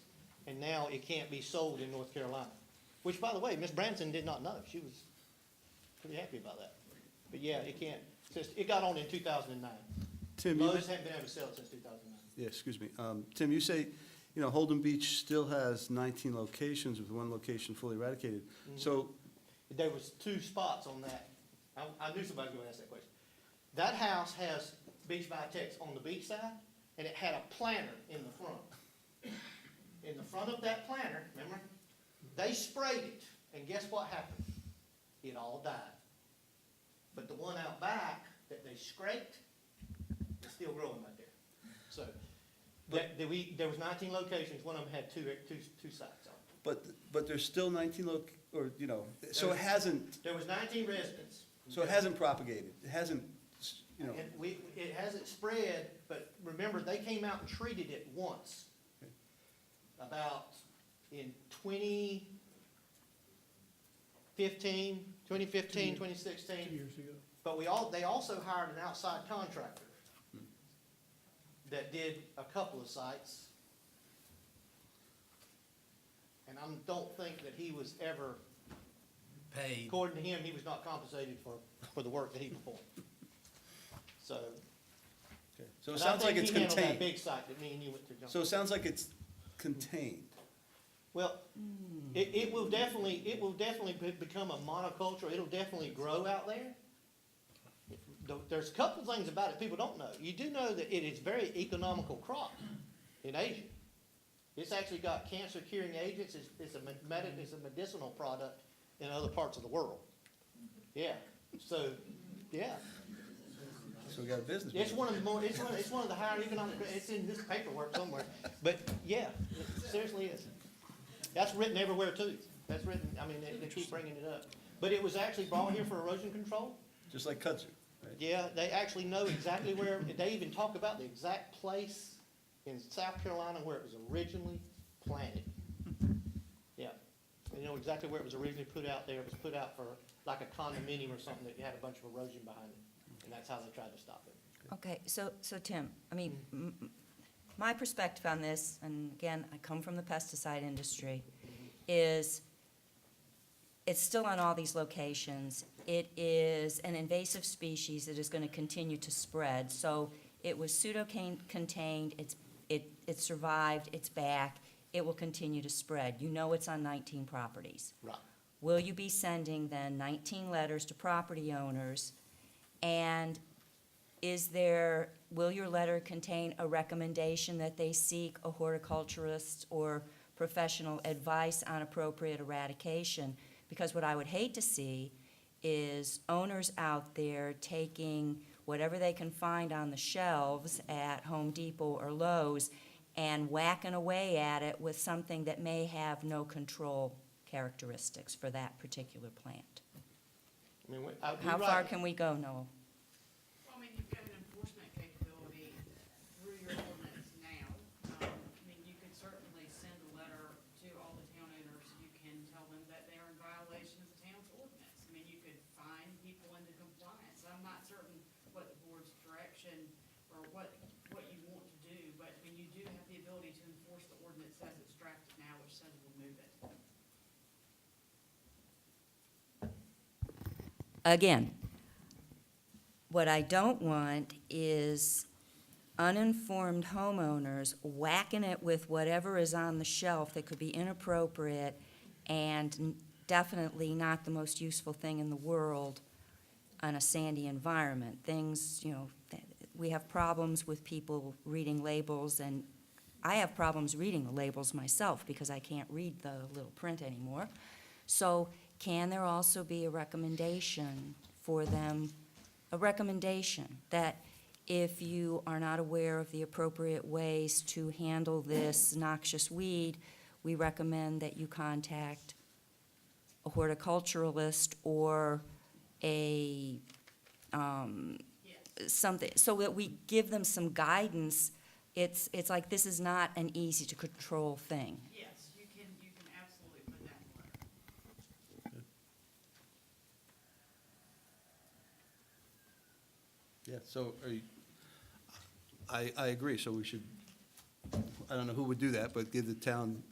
and now it can't be sold in North Carolina. Which, by the way, Ms. Branson did not know. She was pretty happy about that. But yeah, it can't, it got on in 2009. Tim, Lowe's haven't been able to sell it since 2009. yeah, excuse me. Tim, you say, Holden Beach still has 19 locations with one location fully eradicated. So, There was 2 spots on that. I knew somebody was gonna ask that question. That house has beach vitex on the beach side, and it had a planter in the front. In the front of that planter, remember, they sprayed it, and guess what happened? It all died. But the one out back that they scraped is still growing right there. So, there was 19 locations, one of them had two sites on it. but there's still 19 so it hasn't, There was 19 residents. so it hasn't propagated. It hasn't, And it hasn't spread, but remember, they came out and treated it once. About in 2016. 2 years ago. But they also hired an outside contractor that did a couple of sites. And I don't think that he was ever, Paid. according to him, he was not compensated for the work that he performed. So. so it and I sounds like think it's he handled that contained. big site that me and you went to. So it sounds like it's contained. Well, it will definitely become a monoculture. It'll definitely grow out there. There's a couple of things about it people don't know. You do know that it is a very economical crop in Asia. It's actually got cancer curing agents. It's a medicinal product in other parts of the world. Yeah. So, yeah. So we got a business. It's one of the higher economic, it's in this paperwork somewhere. But yeah, it seriously is. That's written everywhere too. That's written, I mean, they keep bringing it up. But it was actually brought here for erosion control. Just like kudzu, right? Yeah, they actually know exactly where, they even talk about the exact place in South Carolina where it was originally planted. Yeah, they know exactly where it was originally put out there. It was put out for like a condominium or something that had a bunch of erosion behind it. And that's how they tried to stop it. Okay, so Tim, I mean, my perspective on this, and again, I come from the pesticide industry, is it's still on all these locations. It is an invasive species that is gonna continue to spread, so it was pseudo-contained, it survived, it's back, it will continue to spread. You know it's on 19 properties. Right. Will you be sending then 19 letters to property owners? And will your letter contain a recommendation that they seek a horticulturist or professional advice on appropriate eradication? Because what I would hate to see is owners out there taking whatever they can find on the shelves at Home Depot or Lowe's and whacking away at it with something that may have no control characteristics for that particular plant. I mean, How far can we go, Noel? Well, I mean, you've got an enforcement capability through your ordinance now. I mean, you could certainly send a letter to all the town owners. You can tell them that they are in violation of the town's ordinance. I mean, you could fine people into compliance. I'm not certain what the board's direction or what you want to do, but I mean, you do have the ability to enforce the ordinance as it's drafted now, which says remove it. Again, what I don't want is uninformed homeowners whacking it with whatever is on the shelf that could be inappropriate and definitely not the most useful thing in the world on a sandy environment. Things, we have problems with people reading labels, and I have problems reading the labels myself because I can't read the little print anymore. So can there also be a recommendation for them, a recommendation that if you are not aware of the appropriate ways to handle this noxious weed, we recommend that you contact a horticulturalist or a, something, so that we give them some guidance. It's like this is not an easy to control thing. Yes, you can absolutely put that in the letter. Yeah, so I agree, so we should, I don't know who would do that, but give the town,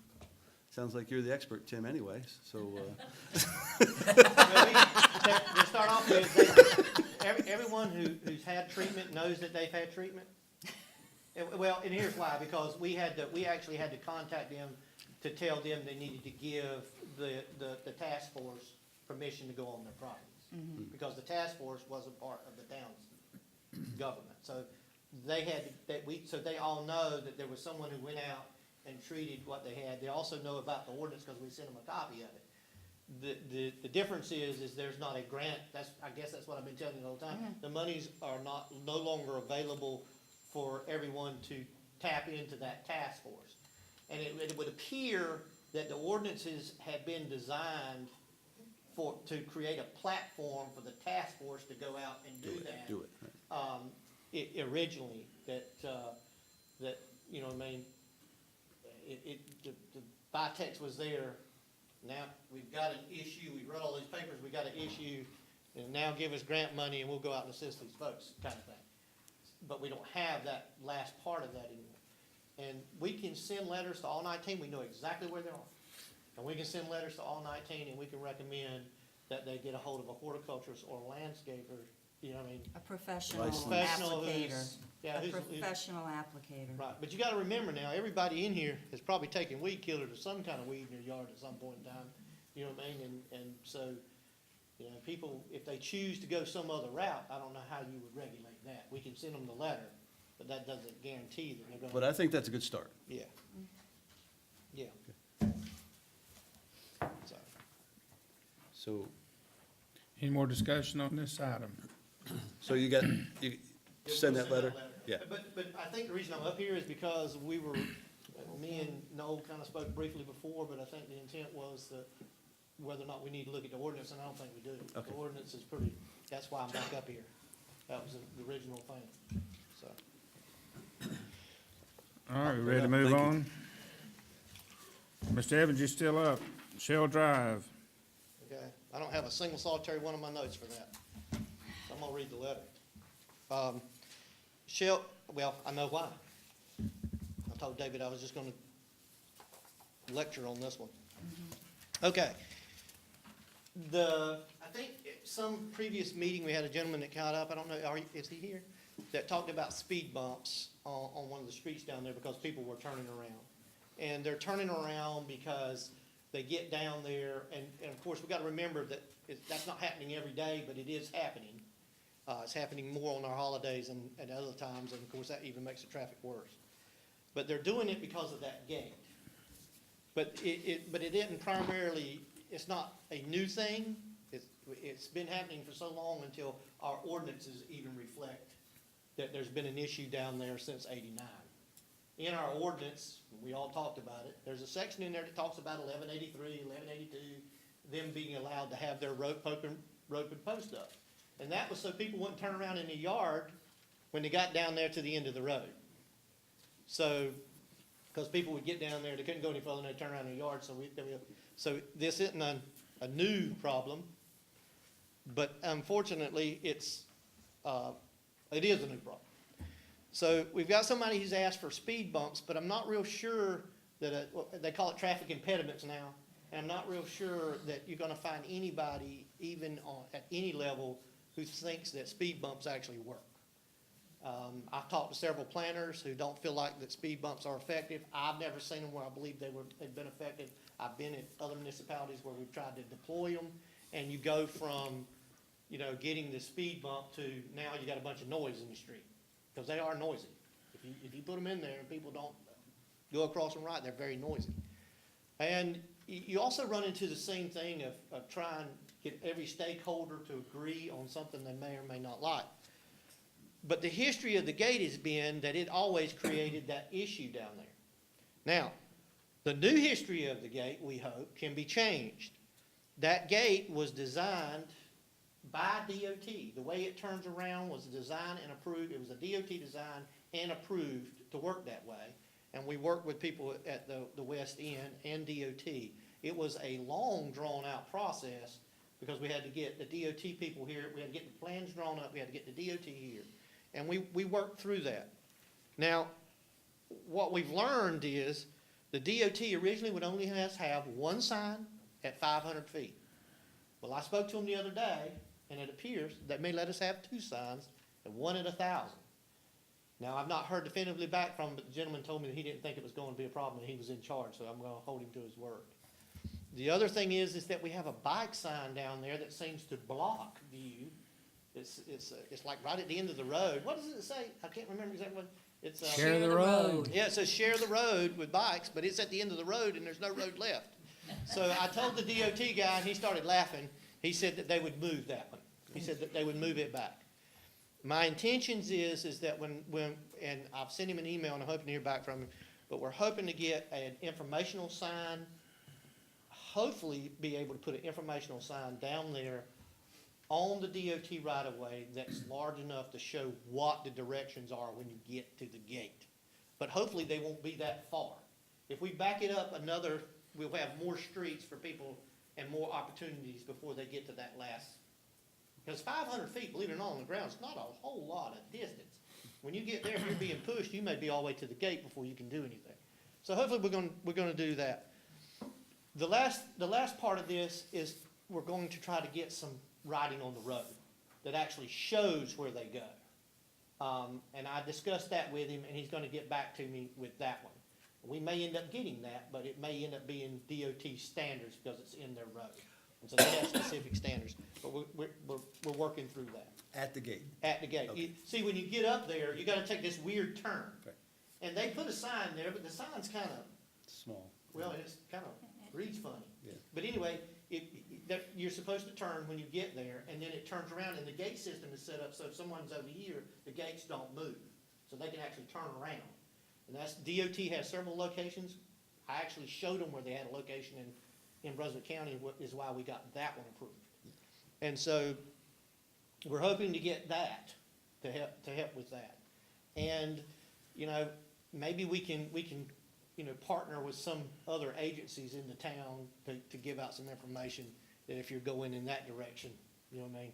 sounds like you're the expert, Tim, anyways, so, Well, to start off with, everyone who's had treatment knows that they've had treatment. Well, and here's why, because we actually had to contact them to tell them they needed to give the task force permission to go on their properties. Because the task force wasn't part of the town's government. So so they all know that there was someone who went out and treated what they had. They also know about the ordinance because we sent them a copy of it. The difference is there's not a grant. I guess that's what I've been telling you the whole time. The monies are no longer available for everyone to tap into that task force. And it would appear that the ordinances had been designed to create a platform for the task force to go out and do that. do it, right. Originally, that, you know what I mean, the Vitex was there. Now, we've got an issue, we wrote all these papers, we got an issue, and now give us grant money and we'll go out and assist these folks, kind of thing. But we don't have that last part of that anymore. And we can send letters to all 19, we know exactly where they are. And we can send letters to all 19 and we can recommend that they get a hold of a horticulturist or landscaper, you know what I mean? A professional Professional applicator. who's, yeah, A who's, professional applicator. right, but you gotta remember now, everybody in here has probably taken weed killer to some kind of weed in their yard at some point in time, you know what I mean? And so, you know, people, if they choose to go some other route, I don't know how you would regulate that. We can send them the letter, but that doesn't guarantee that they're But gonna, I think that's a good start. yeah. Yeah. So, So, Any more discussion on this item? so you send that letter? Yeah. But I think the reason I'm up here is because me and Noel kind of spoke briefly before, but I think the intent was that whether or not we need to look at the ordinance, and I don't think we do. Okay. The ordinance is pretty, that's why I'm back up here. That was the original thing, so. All right, we ready to move Thank you. on? Mr. Evans, you still up? Shell Drive. Okay, I don't have a single solitary one of my notes for that. So I'm gonna read the letter. Well, I know why. I told David I was just gonna lecture on this one. Okay. I think at some previous meeting, we had a gentleman that caught up, I don't know, is he here? That talked about speed bumps on one of the streets down there because people were turning around. And they're turning around because they get down there, and of course, we gotta remember that that's not happening every day, but it is happening. It's happening more on our holidays and at other times, and of course, that even makes the traffic worse. But they're doing it because of that gate. But it isn't primarily, it's not a new thing. It's been happening for so long until our ordinances even reflect that there's been an issue down there since '89. In our ordinance, we all talked about it, there's a section in there that talks about 1183, 1182, them being allowed to have their rope and post up. And that was so people wouldn't turn around in the yard when they got down there to the end of the road. So, because people would get down there, they couldn't go any further, and they'd turn around in the yard, so this isn't a new problem, but unfortunately, it is a new problem. So we've got somebody who's asked for speed bumps, but I'm not real sure that, they call it traffic impediments now, and I'm not real sure that you're gonna find anybody, even at any level, who thinks that speed bumps actually work. I've talked to several planners who don't feel like that speed bumps are effective. I've never seen them where I believe they've been effective. I've been at other municipalities where we've tried to deploy them, and you go from, getting the speed bump to now you got a bunch of noise in the street, because they are noisy. If you put them in there and people don't go across them right, they're very noisy. And you also run into the same thing of trying to get every stakeholder to agree on something they may or may not like. But the history of the gate has been that it always created that issue down there. Now, the new history of the gate, we hope, can be changed. That gate was designed by DOT. The way it turns around was designed and approved. It was a DOT design and approved to work that way. And we worked with people at the West End and DOT. It was a long, drawn-out process because we had to get the DOT people here, we had to get the plans drawn up, we had to get the DOT here. And we worked through that. Now, what we've learned is the DOT originally would only have one sign at 500 feet. Well, I spoke to them the other day, and it appears they may let us have two signs and one at 1,000. Now, I've not heard definitively back from him, but the gentleman told me that he didn't think it was going to be a problem and he was in charge, so I'm going to hold him to his word. The other thing is that we have a bike sign down there that seems to block view. It's like right at the end of the road. What does it say? I can't remember exactly what. It's Share the road. Yeah, it says share the road with bikes, but it's at the end of the road and there's no road left. So I told the DOT guy and he started laughing. He said that they would move that one. He said that they would move it back. My intentions is that when and I've sent him an email and I'm hoping to hear back from him, but we're hoping to get an informational sign, hopefully be able to put an informational sign down there on the DOT right-of-way that's large enough to show what the directions are when you get to the gate. But hopefully they won't be that far. If we back it up we'll have more streets for people and more opportunities before they get to that last. Because 500 feet, believe it or not, on the ground is not a whole lot of distance. When you get there, if you're being pushed, you may be all the way to the gate before you can do anything. So hopefully we're going to do that. The last part of this is we're going to try to get some writing on the road that actually shows where they go. And I discussed that with him, and he's going to get back to me with that one. We may end up getting that, but it may end up being DOT standards because it's in their road. And so they have specific standards, but we're working through that. At the gate. At the gate. Okay. See, when you get up there, you gotta take this weird turn. Right. And they put a sign there, but the sign's kind of, Small. well, it's kind of reads funny. Yeah. But anyway, you're supposed to turn when you get there, and then it turns around, and the gate system is set up so if someone's over here, the gates don't move. So they can actually turn around. And that's, DOT has several locations. I actually showed them where they had a location in Brunswick County, is why we got that one approved. And so we're hoping to get that to help with that. And, maybe we can partner with some other agencies in the town to give out some information that if you're going in that direction, you know what I mean?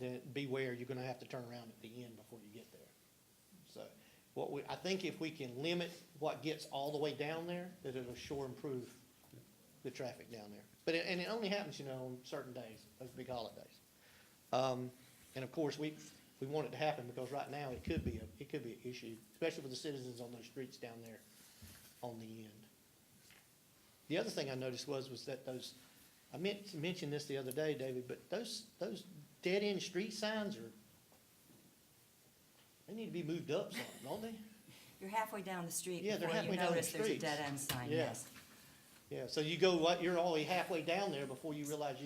Then beware, you're gonna have to turn around at the end before you get there. So I think if we can limit what gets all the way down there, that it'll sure improve the traffic down there. But, and it only happens, you know, on certain days, those big holidays. And of course, we want it to happen because right now it could be an issue, especially for the citizens on those streets down there on the end. The other thing I noticed was that those, I meant to mention this the other day, David, but those dead-end street signs they need to be moved up some, don't they? You're halfway down the street Yeah, they're before you halfway down the notice there's a streets. dead-end sign, Yeah. yes. Yeah, so you're only halfway down there before you realize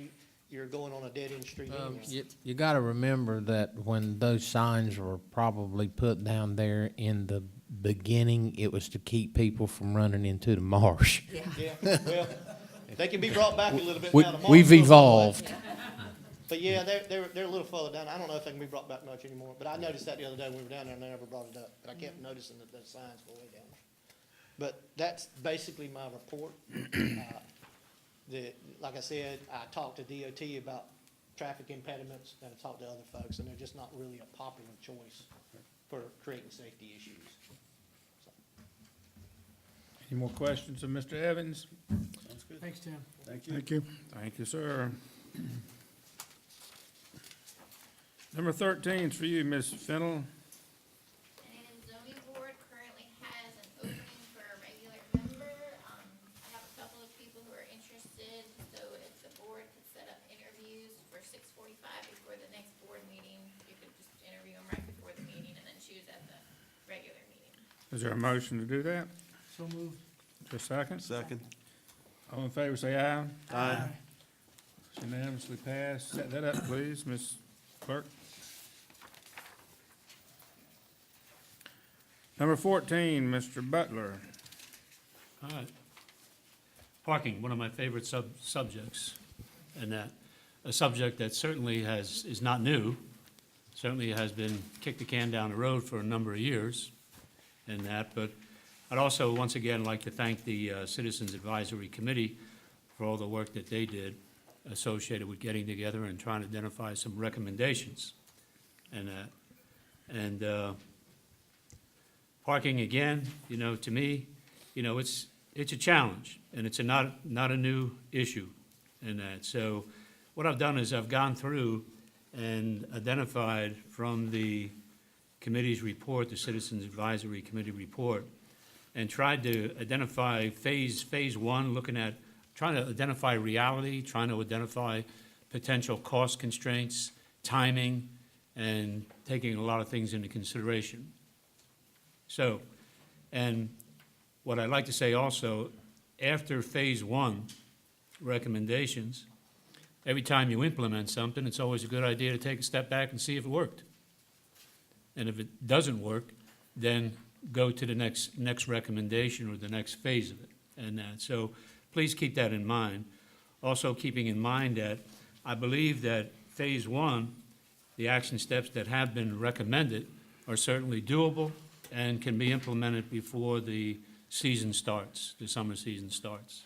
you're going on a dead-end street anyway. You gotta remember that when those signs were probably put down there in the beginning, it was to keep people from running into the marsh. Yeah. Yeah, well, they can be brought back a little bit We- now. The we've mark's a little evolved. away. But yeah, they're a little further down. I don't know if they can be brought back much anymore, but I noticed that the other day when we were down there and they never brought it up. But I kept noticing that the signs were way down there. But that's basically my report. Like I said, I talked to DOT about traffic impediments and I talked to other folks, and they're just not really a popular choice for creating safety issues. So, Any more questions of Mr. Evans? Thanks, Tim. Thank you. Thank you, sir. Number 13 is for you, Ms. Fennell. And zoning board currently has an opening for a regular member. I have a couple of people who are interested, so if the board could set up interviews for 6:45 before the next board meeting, you could just interview them right before the meeting and then choose at the regular meeting. Is there a motion to do that? So moved. Just a second? Second. All in favor, say aye. Aye. Unanimously passed. Set that up, please, Ms. Clerk. Number 14, Mr. Butler. All right. Parking, one of my favorite subjects, and that, a subject that certainly is not new, certainly has been kicked the can down the road for a number of years, and that, but I'd also, once again, like to thank the Citizens Advisory Committee for all the work that they did associated with getting together and trying to identify some recommendations, and that. And parking, again, you know, to me, you know, it's a challenge, and it's not a new issue in that. So what I've done is I've gone through and identified from the committee's report, the Citizens Advisory Committee report, and tried to identify phase one, trying to identify reality, trying to identify potential cost constraints, timing, and taking a lot of things into consideration. So, and what I'd like to say also, after phase one recommendations, every time you implement something, it's always a good idea to take a step back and see if it worked. And if it doesn't work, then go to the next recommendation or the next phase of it. And so please keep that in mind. Also keeping in mind that I believe that phase one, the action steps that have been recommended are certainly doable and can be implemented before the season starts, the summer season starts.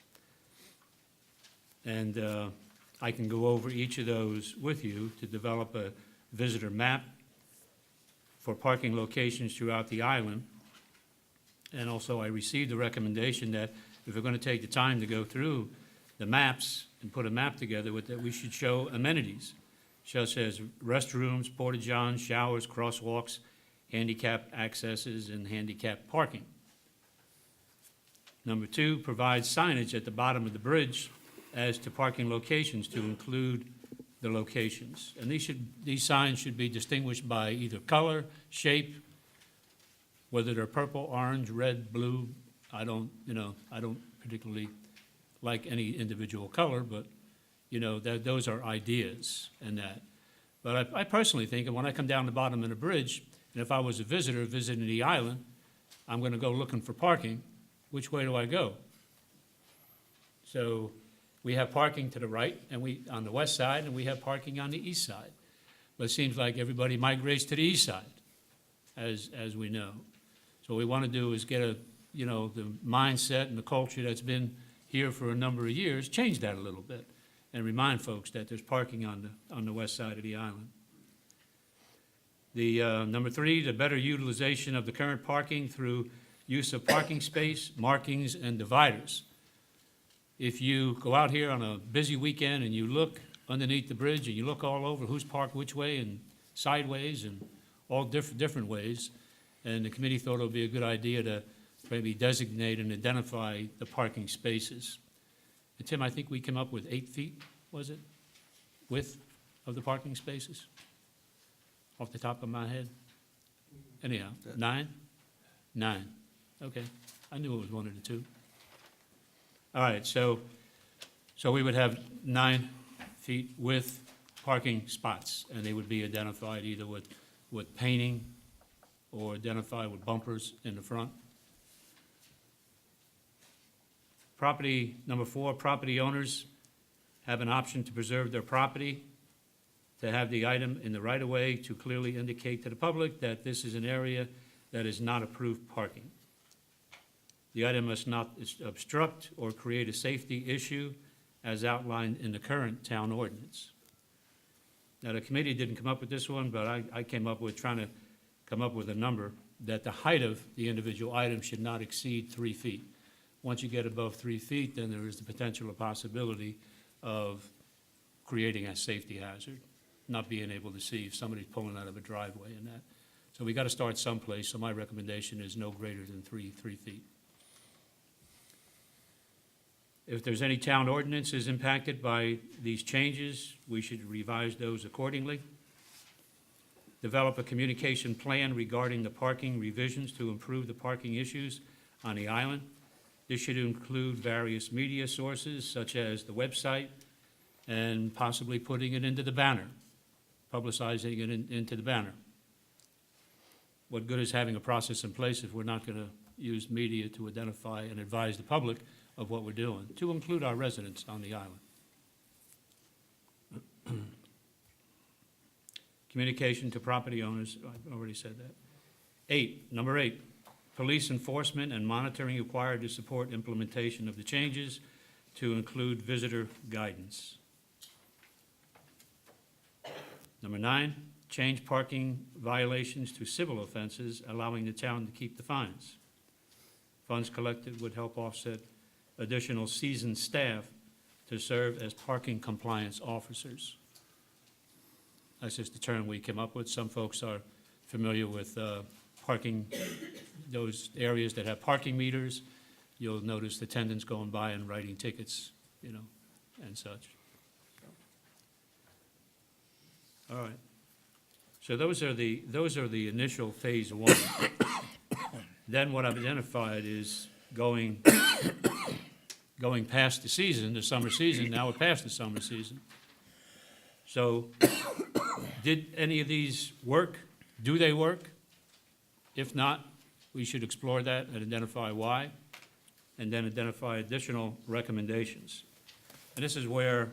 And I can go over each of those with you to develop a visitor map for parking locations throughout the island. And also, I received a recommendation that if we're going to take the time to go through the maps and put a map together with that, we should show amenities, such as restrooms, porta-johns, showers, crosswalks, handicap accesses, and handicap parking. Number two, provide signage at the bottom of the bridge as to parking locations to include the locations. And these signs should be distinguished by either color, shape, whether they're purple, orange, red, blue. I don't particularly like any individual color, but, you know, those are ideas and that. But I personally think that when I come down the bottom of the bridge, and if I was a visitor visiting the island, I'm going to go looking for parking. Which way do I go? So we have parking to the right and on the west side, and we have parking on the east side. But it seems like everybody migrates to the east side, as we know. So what we want to do is get the mindset and the culture that's been here for a number of years, change that a little bit, and remind folks that there's parking on the west side of the island. The number three, the better utilization of the current parking through use of parking space, markings, and dividers. if you go out here on a busy weekend and you look underneath the bridge and you look all over who's parked which way and sideways and all different ways, and the committee thought it would be a good idea to maybe designate and identify the parking spaces. And Tim, I think we came up with 8 feet, was it, width of the parking spaces? Off the top of my head? Anyhow, 9? 9, okay. I knew it was one of the two. All right, so we would have 9 feet width parking spots, and they would be identified either with painting or identified with bumpers in the front. Property, number 4, property owners have an option to preserve their property, to have the item in the right-of-way to clearly indicate to the public that this is an area that is not approved parking. The item must not obstruct or create a safety issue as outlined in the current town ordinance. Now, the committee didn't come up with this one, but I came up with trying to come up with a number that the height of the individual item should not exceed 3 feet. Once you get above 3 feet, then there is the potential or possibility of creating a safety hazard, not being able to see if somebody's pulling out of a driveway and that. So we got to start someplace, so my recommendation is no greater than 3 feet. If there's any town ordinances impacted by these changes, we should revise those accordingly. Develop a communication plan regarding the parking revisions to improve the parking issues on the island. This should include various media sources such as the website and possibly putting it into the banner, publicizing it into the banner. What good is having a process in place if we're not going to use media to identify and advise the public of what we're doing, to include our residents on the island? Communication to property owners, I've already said that. Number 8, police enforcement and monitoring required to support implementation of the changes to include visitor guidance. Number 9, change parking violations to civil offenses, allowing the town to keep the fines. Funds collected would help offset additional seasoned staff to serve as parking compliance officers. That's just the term we came up with. Some folks are familiar with parking, those areas that have parking meters. You'll notice the attendants going by and writing tickets, and such. All right. So those are the initial phase 1. Then what I've identified is going past the season, the summer season. Now we're past the summer season. So did any of these work? Do they work? If not, we should explore that and identify why, and then identify additional recommendations. And this is where,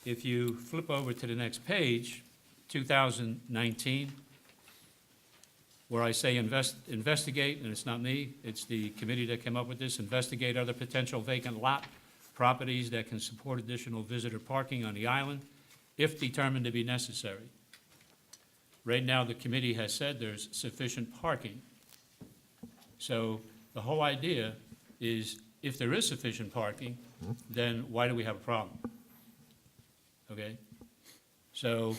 if you flip over to the next page, 2019, where I say investigate, and it's not me, it's the committee that came up with this, investigate other potential vacant lot properties that can support additional visitor parking on the island, if determined to be necessary. Right now, the committee has said there's sufficient parking. So the whole idea is, if there is sufficient parking, then why do we have a problem? Okay? So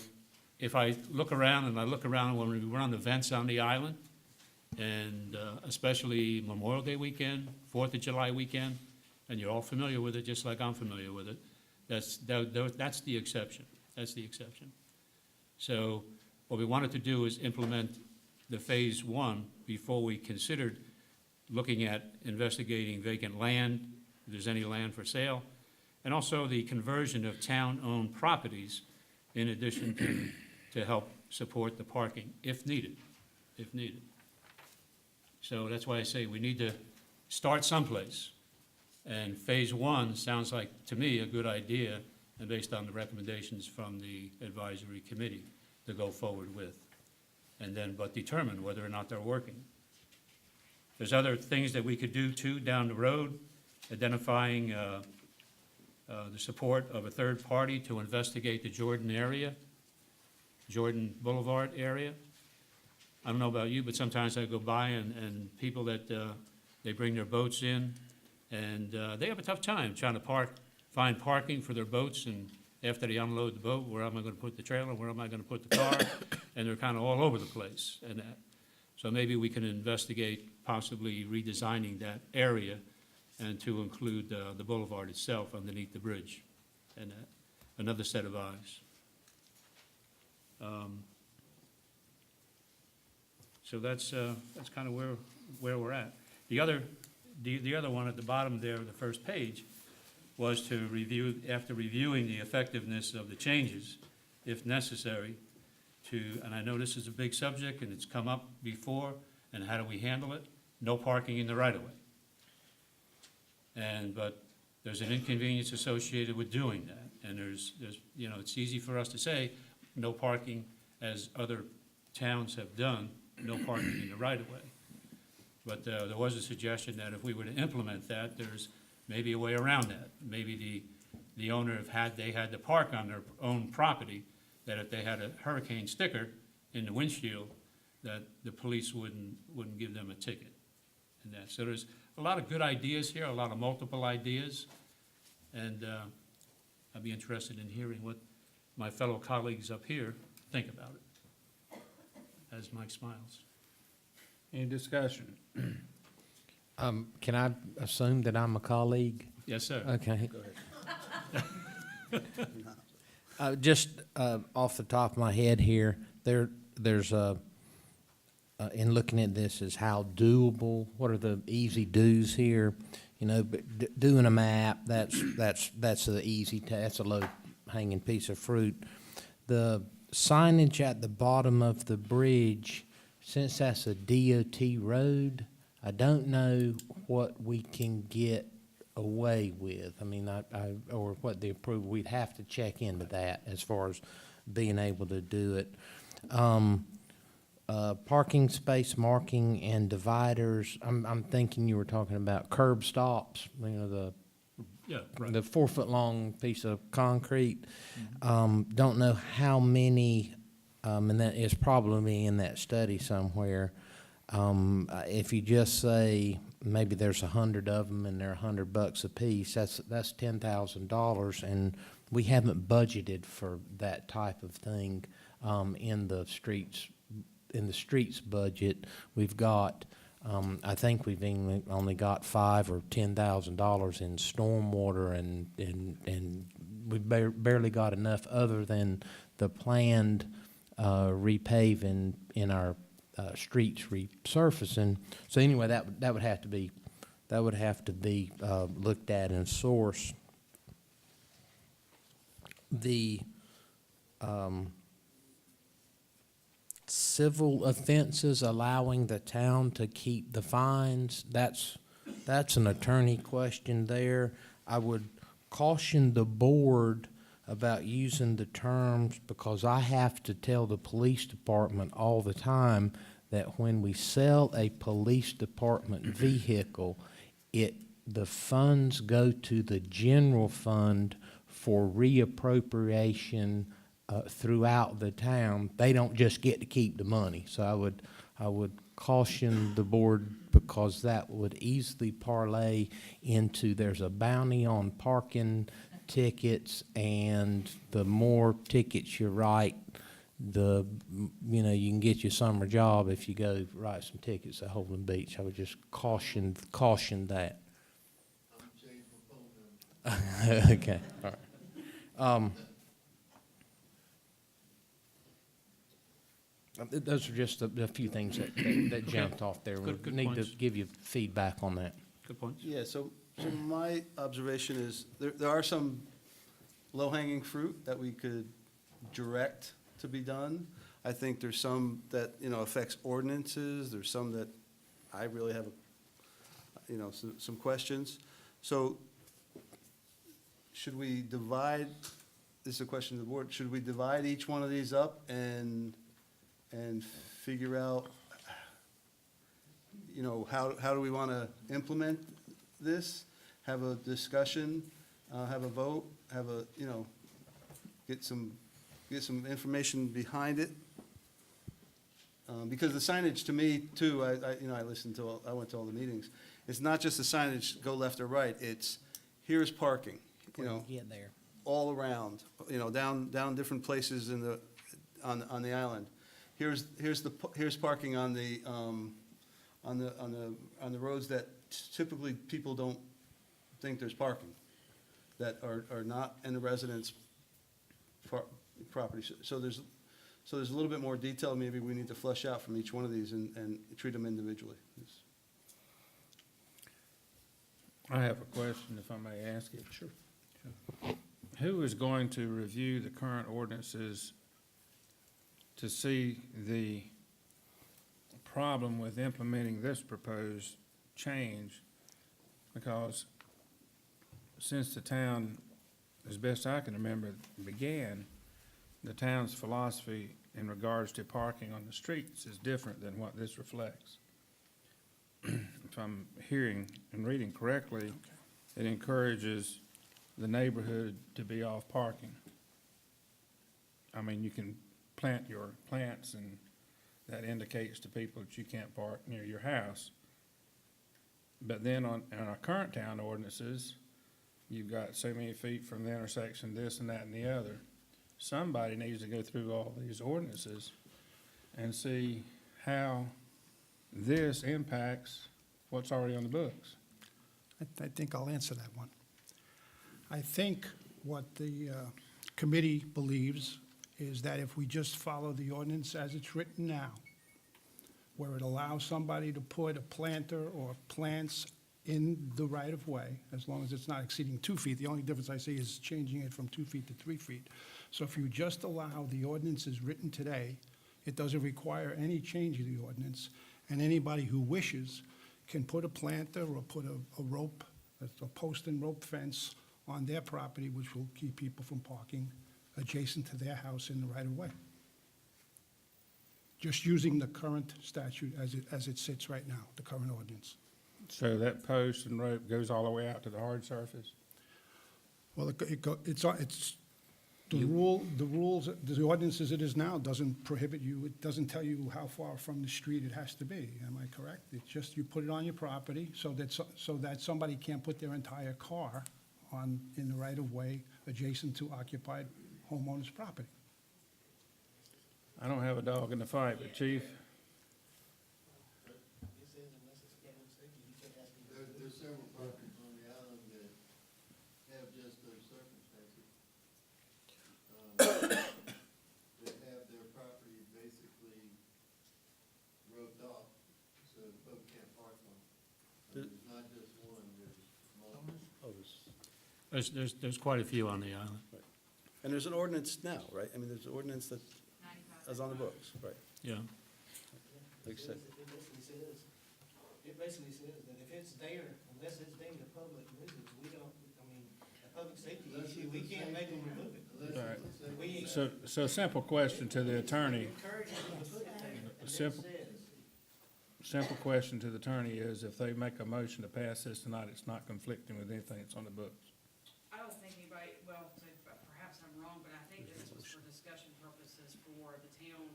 if I look around, and I look around when we run events on the island, and especially Memorial Day weekend, 4th of July weekend, and you're all familiar with it, just like I'm familiar with it, that's the exception. That's the exception. So what we wanted to do is implement the phase 1 before we considered looking at investigating vacant land, if there's any land for sale, and also the conversion of town-owned properties in addition to help support the parking, if needed, if needed. So that's why I say we need to start someplace. And phase 1 sounds like, to me, a good idea, and based on the recommendations from the advisory committee to go forward with, and then but determine whether or not they're working. There's other things that we could do too down the road, identifying the support of a third party to investigate the Jordan area, Jordan Boulevard area. I don't know about you, but sometimes I go by and people that, they bring their boats in And they have a tough time trying to find parking for their boats, and after they unload the boat, where am I gonna put the trailer, where am I gonna put the car? And they're kind of all over the place, and so maybe we can investigate possibly redesigning that area and to include the boulevard itself underneath the bridge, and another set of eyes. So that's kind of where we're at. The other one at the bottom there, the first page, was to review, after reviewing the effectiveness of the changes, if necessary, and I know this is a big subject and it's come up before, and how do we handle it? No parking in the right-of-way. But there's an inconvenience associated with doing that, and there's, it's easy for us to say, no parking, as other towns have done, no parking in the right-of-way. But there was a suggestion that if we were to implement that, there's maybe a way around that. Maybe the owner, they had to park on their own property, that if they had a hurricane sticker in the windshield, that the police wouldn't give them a ticket. And that, so there's a lot of good ideas here, a lot of multiple ideas, and I'd be interested in hearing what my fellow colleagues up here think about it. As Mike smiles. Any discussion? Can I assume that I'm a colleague? Yes, sir. Okay. Go ahead. Just off the top of my head here, there's in looking at this, is how doable, what are the easy do's here? But doing a map, that's the easy, that's a low-hanging piece of fruit. The signage at the bottom of the bridge, since that's a DOT road, I don't know what we can get away with. I mean, or what the approval, we'd have to check into that as far as being able to do it. Parking space marking and dividers, I'm thinking you were talking about curb stops, Yeah, right. the 4-foot-long piece of concrete. Don't know how many, and that is probably in that study somewhere. If you just say maybe there's 100 of them and they're $100 a piece, that's $10,000, and we haven't budgeted for that type of thing in the streets budget. We've got, I think we've only got $5,000 or $10,000 in stormwater, and we barely got enough other than the planned repaving in our streets resurfacing. So anyway, that would have to be looked at and sourced. The civil offenses, allowing the town to keep the fines, that's an attorney question there. I would caution the board about using the terms, because I have to tell the police department all the time that when we sell a police department vehicle, the funds go to the general fund for reappropriation throughout the town. They don't just get to keep the money. So I would caution the board, because that would easily parlay into there's a bounty on parking tickets, and the more tickets you write, you can get your summer job if you go write some tickets at Holden Beach. I would just caution that. Okay, all right. Those are just a few things that jumped off there. We Good need to points. give you feedback on that. Good points. Yeah, so my observation is, there are some low-hanging fruit that we could direct to be done. I think there's some that, affects ordinances, there's some that I really have, some questions. So, should we divide, this is a question to the board, should we divide each one of these up and figure out, how do we want to implement this? Have a discussion, have a vote, get some information behind it. Because the signage, to me, too, I went to all the meetings, It's not just the signage, go left or right, it's, here's parking, you know, Get there. all around, you know, down different places in the, on the island. Here's parking on the roads that typically people don't think there's parking, that are not in the residence property. So there's a little bit more detail maybe we need to flesh out from each one of these and treat them individually. I have a question, if I may ask it. Sure. Who is going to review the current ordinances to see the problem with implementing this proposed change? Because since the town, as best I can remember, began, the town's philosophy in regards to parking on the streets is different than what this reflects. If I'm hearing and reading correctly, it encourages the neighborhood to be off parking. I mean, you can plant your plants and that indicates to people that you can't park near your house. But then on our current town ordinances, you've got so many feet from the intersection, this and that and the other. Somebody needs to go through all these ordinances and see how this impacts what's already on the books. I think I'll answer that one. I think what the committee believes is that if we just follow the ordinance as it's written now, where it allows somebody to put a planter or plants in the right-of-way, as long as it's not exceeding 2 feet. The only difference I see is changing it from 2 feet to 3 feet. So if you just allow the ordinances written today, it doesn't require any change of the ordinance, and anybody who wishes can put a planter or put a rope, a post and rope fence on their property, which will keep people from parking adjacent to their house in the right-of-way. Just using the current statute as it sits right now, the current ordinance. So that post and rope goes all the way out to the hard surface? Well, it's, the rules, the ordinance as it is now doesn't prohibit you, it doesn't tell you how far from the street it has to be, am I correct? It's just you put it on your property so that somebody can't put their entire car in the right-of-way adjacent to occupied homeowner's property. I don't have a dog in the fight, but Chief, There's several properties on the island that have just those circumstances. That have their property basically roped off, so folks can't park on it. There's not just one, there's multiple. There's quite a few on the island. And there's an ordinance now, right? I mean, there's an ordinance that is on the books, right? Yeah. Like I said. It basically says that if it's there, unless it's deemed a public nuisance, we don't, I mean, a public safety issue, we can't make them remove it. Right. We so simple question to the attorney. encourage them to put it there, and it Simple. says. Simple question to the attorney is, if they make a motion to pass this tonight, it's not conflicting with anything that's on the books. I don't think anybody, well, perhaps I'm wrong, but I think this was for discussion purposes for the town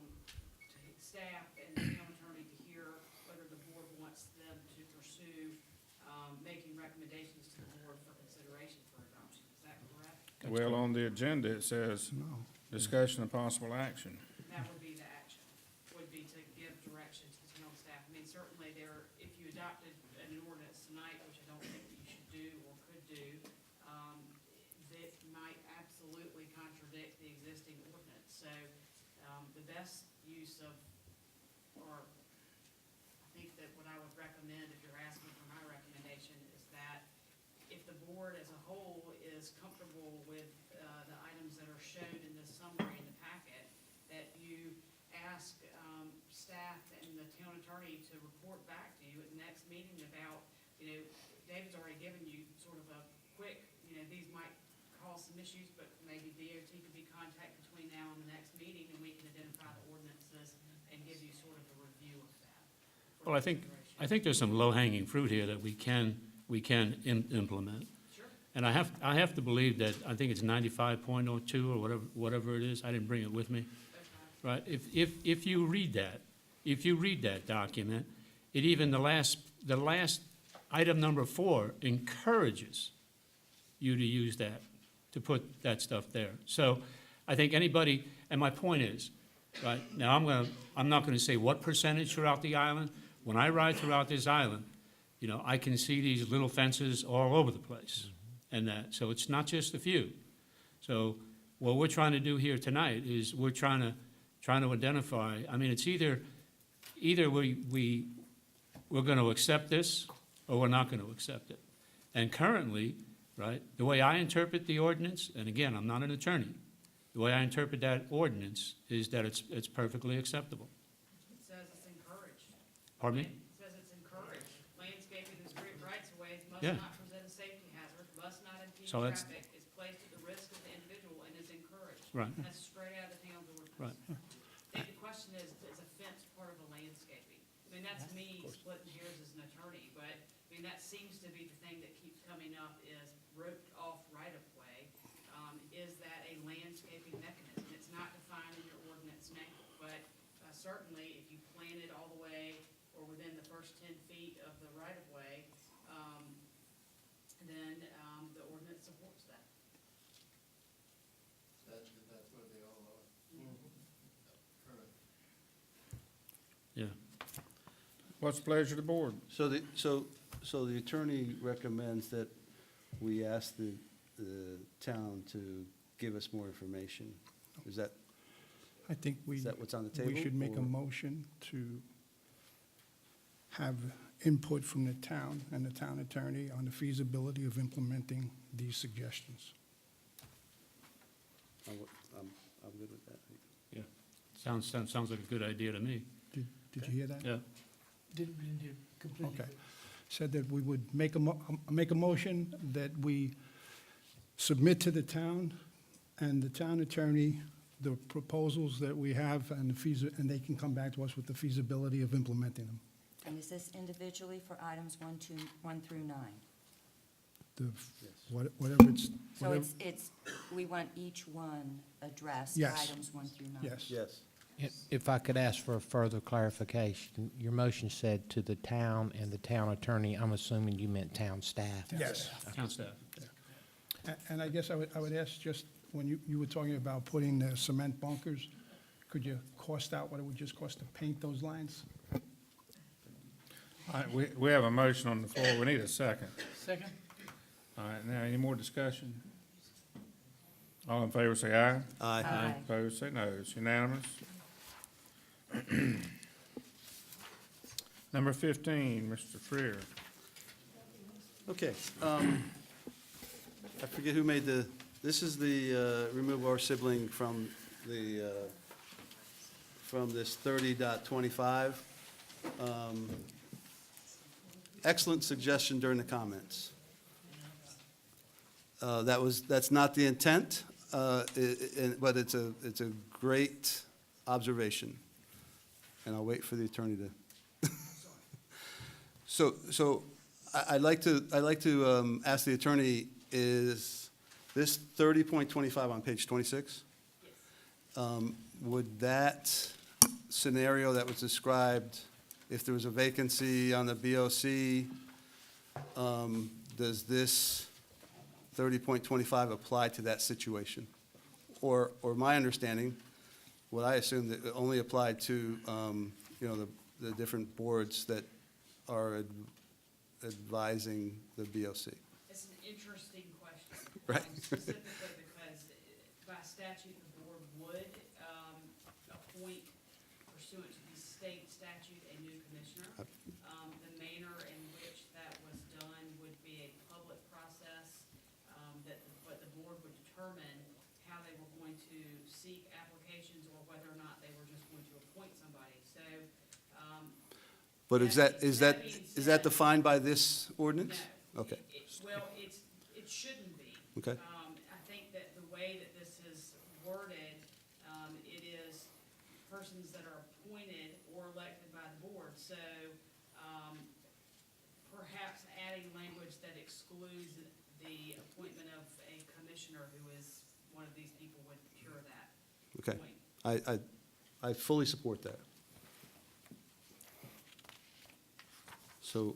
staff and the town attorney to hear whether the board wants them to pursue, making recommendations to the board for consideration for adoption. Is that correct? Well, on the agenda, it says discussion of possible action. That would be the action, would be to give direction to the town staff. I mean, certainly if you adopted an ordinance tonight, which I don't think that you should do or could do, that might absolutely contradict the existing ordinance. So, the best use of, or I think that what I would recommend, if you're asking for my recommendation, is that if the board as a whole is comfortable with the items that are shown in this summary in the packet, that you ask staff and the town attorney to report back to you at the next meeting about, David's already given you sort of a quick, these might cause some issues, but maybe DOT could be contacted between now and the next meeting, and we can identify the ordinances and give you sort of a review of that. Well, I think there's some low-hanging fruit here that we can implement. Sure. And I have to believe that, I think it's 95.02 or whatever it is, I didn't bring it with me. Right, if you read that document, it even, the last item number 4 encourages you to use that, to put that stuff there. So I think anybody, and my point is, right, now I'm not gonna say what percentage throughout the island. When I ride throughout this island, you know, I can see these little fences all over the place and that, so it's not just a few. So what we're trying to do here tonight is we're trying to identify, I mean, it's either we're gonna accept this or we're not gonna accept it. And currently, right, the way I interpret the ordinance, and again, I'm not an attorney, the way I interpret that ordinance is that it's perfectly acceptable. It says it's encouraged. Pardon me? It says it's encouraged. Landscaping and street rights of ways must Yeah. not present a safety hazard, must not impede So that's- traffic, is placed at the risk of the individual and is encouraged. Right. That's straight out of the town's ordinance. Right. I think the question is a fence part of the landscaping? I mean, that's me splitting hairs as an attorney, but, I mean, that seems to be the thing that keeps coming up is roped off right-of-way. Is that a landscaping mechanism? It's not defined in your ordinance now, but certainly if you plan it all the way or within the first 10 feet of the right-of-way, then the ordinance supports that. That's what they all are. Correct. Yeah. What's the pleasure of the board? So the attorney recommends that we ask the town to give us more information. Is that I think what's on the table? we should make a or- motion to have input from the town and the town attorney on the feasibility of implementing these suggestions. I'm good with that. Yeah. Sounds like a good idea to me. Did you hear that? Yeah. Didn't hear completely. Okay. Said that we would make a motion that we submit to the town and the town attorney the proposals that we have and and they can come back to us with the feasibility of implementing them. And is this individually for items 1 through 9? Whatever it's, So whatever, it's, we want each one addressed, Yes. items 1 through 9? yes. Yes. If I could ask for a further clarification, your motion said to the town and the town attorney, I'm assuming you meant town staff. Yes. Town staff. And I guess I would ask, just when you were talking about putting the cement bunkers, could you cost out what it would just cost to paint those lines? All right, we have a motion on the floor. We need a second. Second? All right, now, any more discussion? All in favor, say aye. Aye. Opposed, say no. It's unanimous. Number 15, Mr. Freer. Okay. I forget who made this is the remove our sibling from this 30.25. Excellent suggestion during the comments. That's not the intent, but it's a great observation. And I'll wait for the attorney to. So I'd like to ask the attorney, is this 30.25 on page 26? Would that scenario that was described, if there was a vacancy on the BOC, does this 30.25 apply to that situation? Or my understanding, what I assumed that it only applied to, the different boards that are advising the BOC. It's an interesting question. Right. Specifically because by statute, the board would appoint pursuant to the state statute a new commissioner. The manner in which that was done would be a public process, but the board would determine how they were going to seek applications or whether or not they were just going to appoint somebody. So, But is that being that said- defined by this ordinance? no. Okay, Well, it shouldn't be. okay. I think that the way that this is worded, it is persons that are appointed or elected by the board. So, perhaps adding language that excludes the appointment of a commissioner who is one of these people would cure that Okay. point. I fully support that. So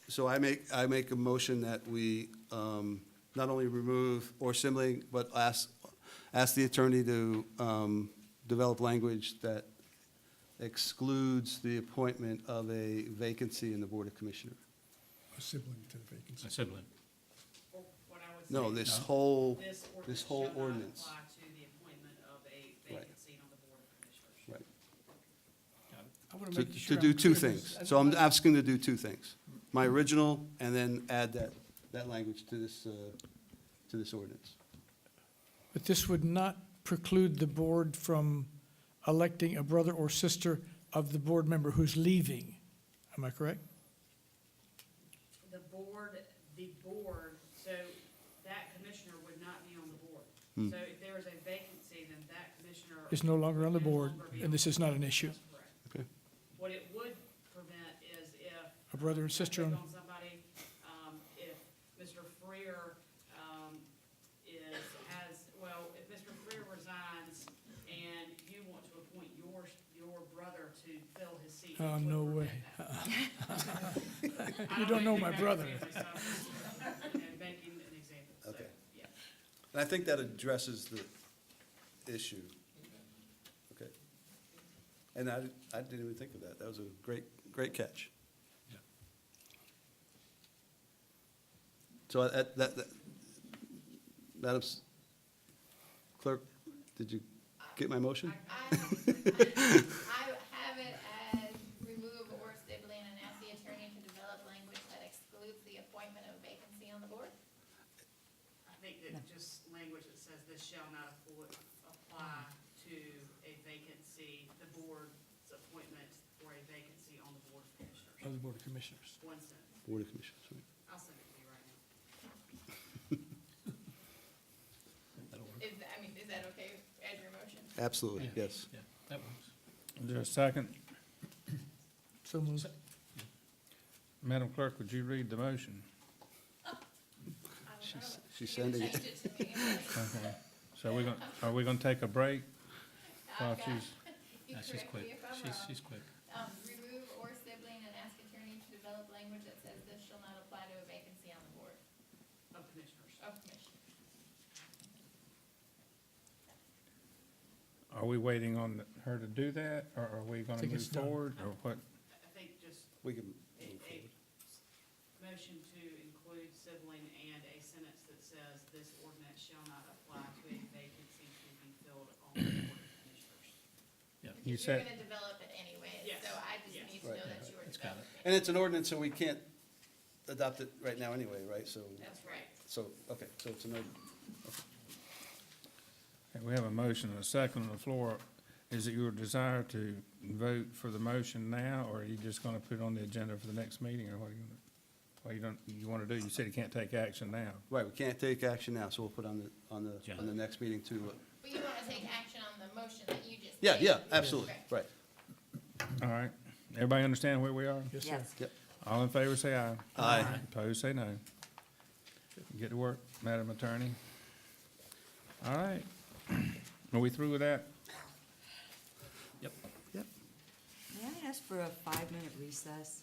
So I make a motion that we not only remove or sibling, but ask the attorney to develop language that excludes the appointment of a vacancy in the Board of Commissioners. A sibling to the vacancy. A sibling. Or what I would say. No, this whole shall not ordinance. apply to the appointment of a Right. vacancy on the Board of Commissioners. Right. I want To make sure do I'm two clear. things. So I'm asking to do two things. My original, and then add that language to this ordinance. But this would not preclude the board from electing a brother or sister of the board member who's leaving. Am I correct? The board, so that commissioner would not be on the board. Hmm. So if there is a vacancy, then that commissioner. Is no longer on the would no board, longer be and on this the is not board. an issue. That's correct. Okay. What it would prevent is if. A brother and sister pick on- on somebody, if Mr. Freer, if Mr. Freer resigns and you want to appoint your brother to fill his seat. it Oh, would no way. prevent that. You don't know my brother. And making an example, so, Okay. yeah. And I think that addresses the issue. Okay. And I didn't even think of that. That was a great catch. So Madam Clerk, did you get my motion? I have it as remove or sibling and ask the attorney to develop language that excludes the appointment of vacancy on the board. I think that just language that says this shall not apply to a vacancy, the board's appointment for a vacancy on the Board of Commissioners. Of the Board of Commissioners. One sentence. Board of Commissioners, right? I'll send it to you right now. Is that okay as your motion? Absolutely, yes. Yeah, that works. Is there a second? So moved. Madam Clerk, would you read the motion? She's sending it. Change it to me. Okay. So are we gonna take a break? While I've got- she's- You She's correct me quick. if I'm She's wrong. quick. Remove or sibling and ask attorney to develop language that says this shall not apply to a vacancy on the board Of Commissioners. of commissioners. Are we waiting on her to do that, or are we gonna Think move it's done. forward, or what? I think just We can a move forward. motion to include sibling and a sentence that says this ordinance shall not apply to a vacancy to be filled on the Board of Commissioners. You You're said, gonna develop it anyway, Yes. so I just Yes. need to know Right. that you are It's got it. developing. And it's an ordinance, so we can't adopt it right now anyway, right? So, That's right. okay, so it's an ordinance. okay, we have a motion and a second on the floor. Is it your desire to vote for the motion now, or are you just gonna put it on the agenda for the next meeting, or what you wanna do? You said you can't take action now. Right, we can't take action now, so we'll put on the Agenda. next meeting to, But you wanna take action on the motion that you just yeah, made. yeah, absolutely, Right. right. All right, everybody understand where we are? Yes, sir. Yes. Yep. All in favor, say aye. Aye. Opposed, say no. Get to work, Madam Attorney. All right, are we through with that? May I ask for a 5-minute recess?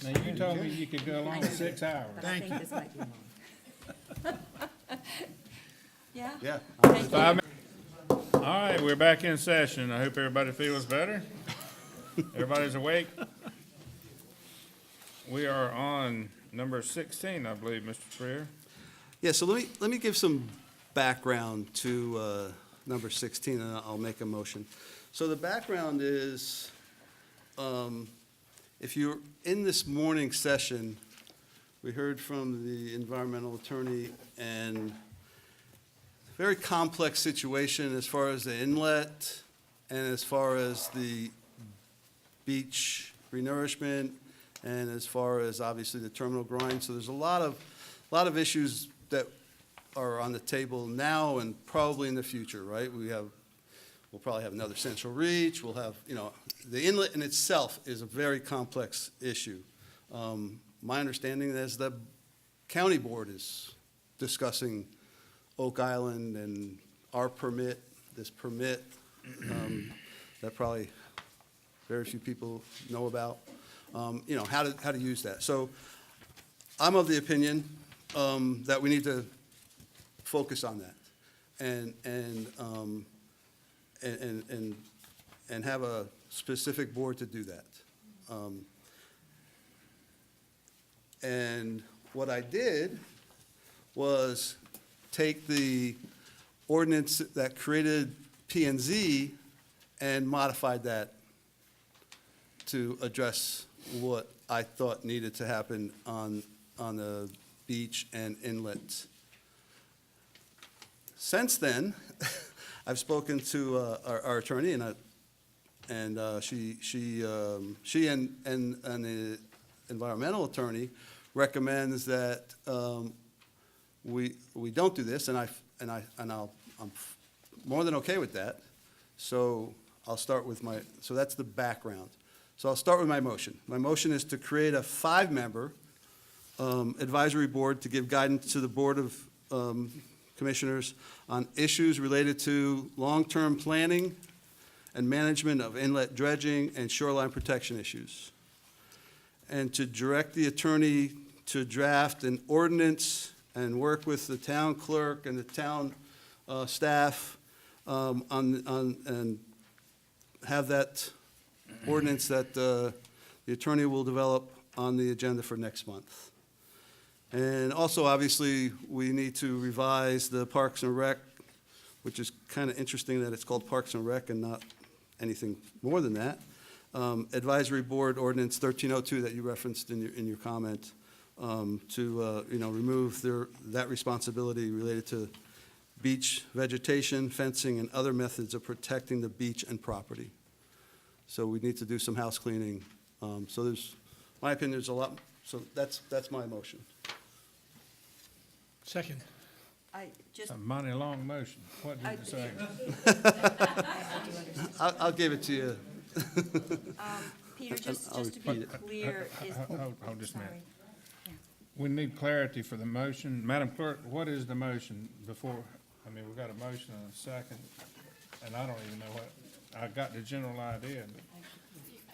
Now, you told me you could go along with 6 hours. But I think this might be long. Yeah? Yeah. Thank you. 5 minutes. All right, we're back in session. I hope everybody feels better. Everybody's awake? We are on number 16, I believe, Mr. Freer. Yeah, so let me give some background to number 16, and I'll make a motion. So the background is, if you're in this morning session, we heard from the environmental attorney, and very complex situation as far as the inlet and as far as the beach renourishment and as far as obviously the terminal grind. So there's a lot of issues that are on the table now and probably in the future, right? We'll probably have another central reach. We'll have, the inlet in itself is a very complex issue. My understanding is the county board is discussing Oak Island and our permit, this permit, that probably very few people know about. you know, how to use that. So I'm of the opinion that we need to focus on that and have a specific board to do that. And what I did was take the ordinance that created P and Z and modified that to address what I thought needed to happen on the beach and inlet. Since then, I've spoken to our attorney, and she and the environmental attorney recommends that we don't do this, and I'm more than okay with that. So I'll start with so that's the background. So I'll start with my motion. My motion is to create a 5-member advisory board to give guidance to the Board of Commissioners on issues related to long-term planning and management of inlet dredging and shoreline protection issues. And to direct the attorney to draft an ordinance and work with the town clerk and the town staff and have that ordinance that the attorney will develop on the agenda for next month. And also, obviously, we need to revise the Parks and Rec, which is kind of interesting that it's called Parks and Rec and not anything more than that. Advisory Board Ordinance 1302 that you referenced in your comment, to remove that responsibility related to beach vegetation, fencing, and other methods of protecting the beach and property. So we need to do some house cleaning. So there's, my opinion, there's a lot, so that's my motion. Second. I just, A mighty long motion. What did you say? I'll give it to you. Peter, just I'll to be repeat it. clear, is. Hold just a minute. Sorry. We need clarity for the motion. Madam Clerk, what is the motion before, we've got a motion and a second, and I don't even know what, I got the general idea, but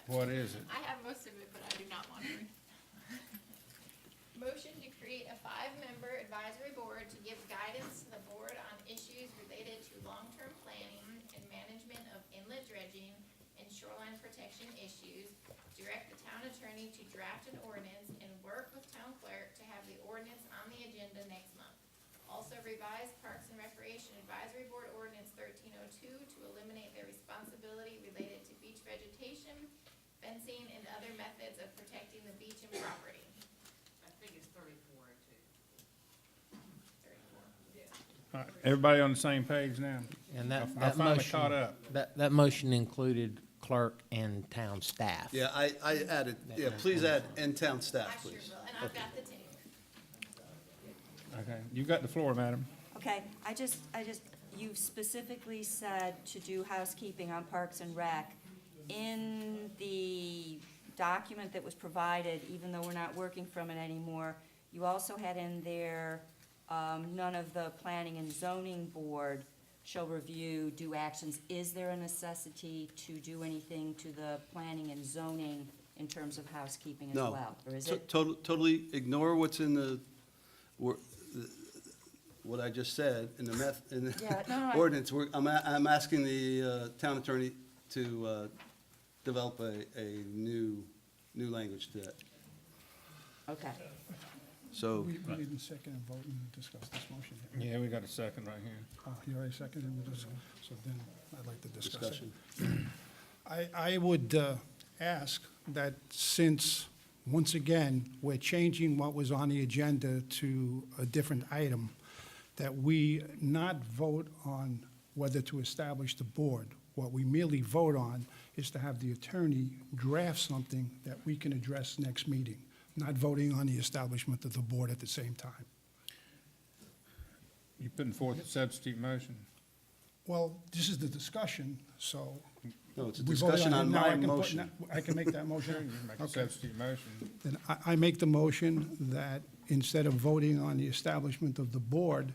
what is it? I have most of it, but I do not want to. Motion to create a 5-member advisory board to give guidance to the board on issues related to long-term planning and management of inlet dredging and shoreline protection issues. Direct the town attorney to draft an ordinance and work with town clerk to have the ordinance on the agenda next month. Also revise Parks and Recreation Advisory Board Ordinance 1302 to eliminate their responsibility related to beach vegetation, fencing, and other methods of protecting the beach and property. I think it's 3402. 34. All right, everybody on the same page now? And I that finally motion, caught up. that motion included clerk and town staff. Yeah, I added, please add in-town staff, I sure please. will, and I've got the tape. Okay, you got the floor, madam. Okay, you specifically said to do housekeeping on Parks and Rec. In the document that was provided, even though we're not working from it anymore, you also had in there, none of the planning and zoning board shall review, do actions. Is there a necessity to do anything to the planning and zoning in terms of housekeeping as No. well? Or is it? Totally ignore what's in what I just said in the Yeah, no, ordinance. I'm asking the town attorney to develop a new language to that. Okay. So, We need a second and vote and discuss this motion. Yeah, we got a second right here. Oh, you already seconded, so then I'd like to discuss it. discussion. I would ask that since, once again, we're changing what was on the agenda to a different item, that we not vote on whether to establish the board. What we merely vote on is to have the attorney draft something that we can address next meeting, not voting on the establishment of the board at the same time. You putting forth a substitute motion? Well, this is the discussion, so. No, it's a we voted discussion it. on Now my I can put- motion. I can make that Sure, motion? you can make a Okay. substitute motion. Then I make the motion that instead of voting on the establishment of the board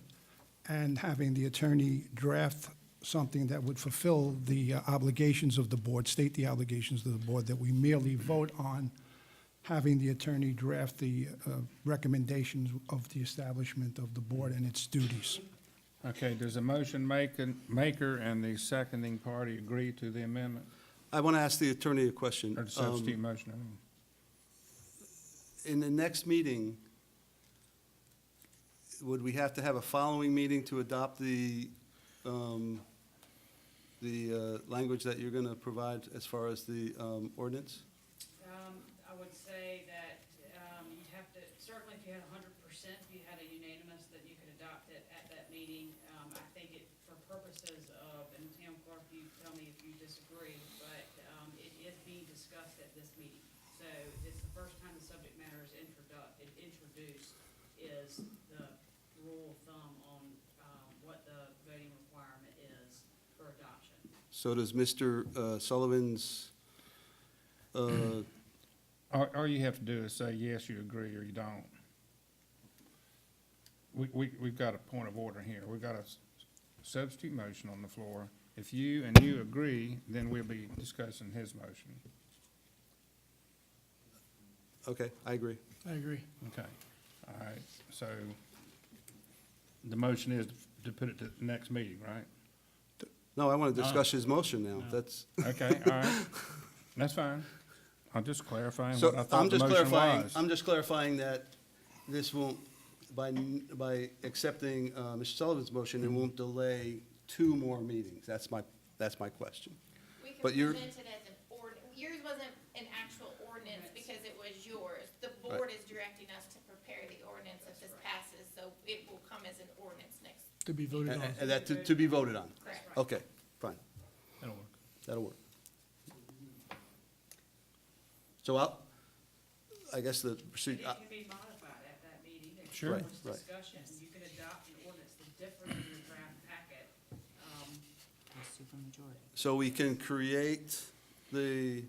and having the attorney draft something that would fulfill the obligations of the board, state the obligations of the board, that we merely vote on having the attorney draft the recommendations of the establishment of the board and its duties. Okay, does the motion maker and the seconding party agree to the amendment, I want to ask the attorney a question. or the substitute motion, I mean? In the next meeting, would we have to have a following meeting to adopt the language that you're going to provide as far as the ordinance? I would say that, you'd have to, certainly if you had 100%, if you had a unanimous, that you could adopt it at that meeting. I think it, for purposes of, and Tim Clark, you tell me if you disagree, but, it is being discussed at this meeting. So it's the first time the subject matter is introduced, is the rule of thumb on, what the voting requirement is for adoption. So does Mr. Sullivan's, All you have to do is say, yes, you agree, or you don't. We've got a point of order here. We've got a substitute motion on the floor. If you and you agree, then we'll be discussing his motion. okay, I agree. I agree. Okay, all right, so the motion is to put it to the next meeting, right? No, I want to discuss his motion now. That's, Okay, all right, that's fine. I'm just clarifying so what I I'm thought the just motion clarifying, was. I'm just clarifying that this won't, by accepting Mr. Sullivan's motion, it won't delay 2 more meetings. That's my question. We can But you're- present it as an yours wasn't an actual ordinance because it was yours. The board is directing us to prepare the ordinance if this passes, so it will come as an ordinance next. To be voted on. And that to be voted on? Correct. Okay, fine. That'll work. That'll work. So I guess the And procedure, it can be modified at that meeting. If Sure. there was Right. discussion, you could adopt an ordinance that's different in your draft packet. Supermajority. so we can create the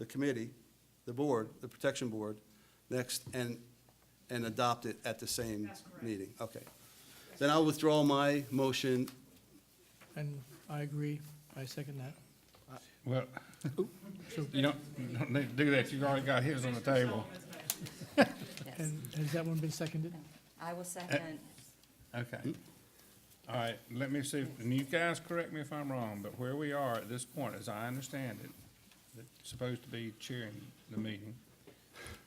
committee, the board, the protection board, next, and adopt it at the same That's correct. meeting. Okay. Then I'll withdraw my motion. And I agree. I second that. Well, you don't need to do that, you've already got his on the table. Yes. And has that one been seconded? I will second. Okay. All right, let me see, and you guys correct me if I'm wrong, but where we are at this point, as I understand it, that's supposed to be chairing the meeting,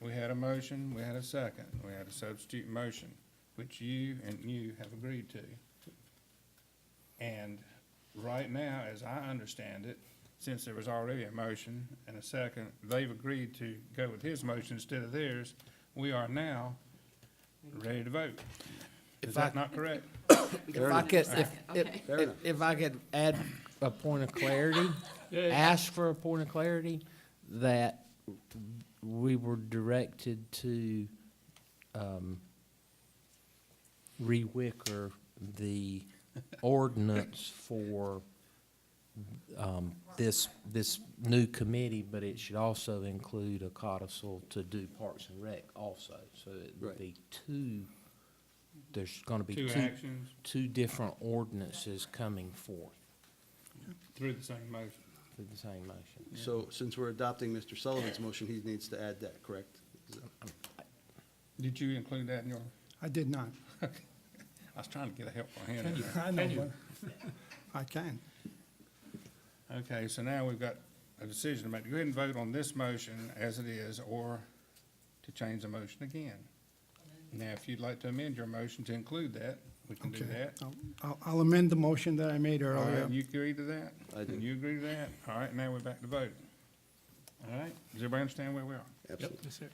we had a motion, we had a second, we had a substitute motion, which you and you have agreed to. And right now, as I understand it, since there was already a motion and a second, they've agreed to go with his motion instead of theirs. We are now ready to vote. Is that not correct? If I could, Okay. Fair enough. if I could add a point of clarity, ask for a point of clarity, that we were directed to, re-wicker the ordinance for, this new committee, but it should also include a codicil to do Parks and Rec also. So it would Right. be there's gonna be Two actions two different ordinances coming forth through the same motion. through the same motion. So since we're adopting Mr. Sullivan's motion, he needs to add that, correct? Did you include that in your, I did not. I was trying to get a helpful hand in there. I know, but I can. Okay, so now we've got a decision to make. Go ahead and vote on this motion as it is, or to change the motion again. Now, if you'd like to amend your motion to include that, we can do Okay. that. I'll amend the motion that I made All earlier. right, you agree to that? I do. And you agree to that? All right, now we're back to voting. All right, does everybody understand where we are? Absolutely. Yes, sir.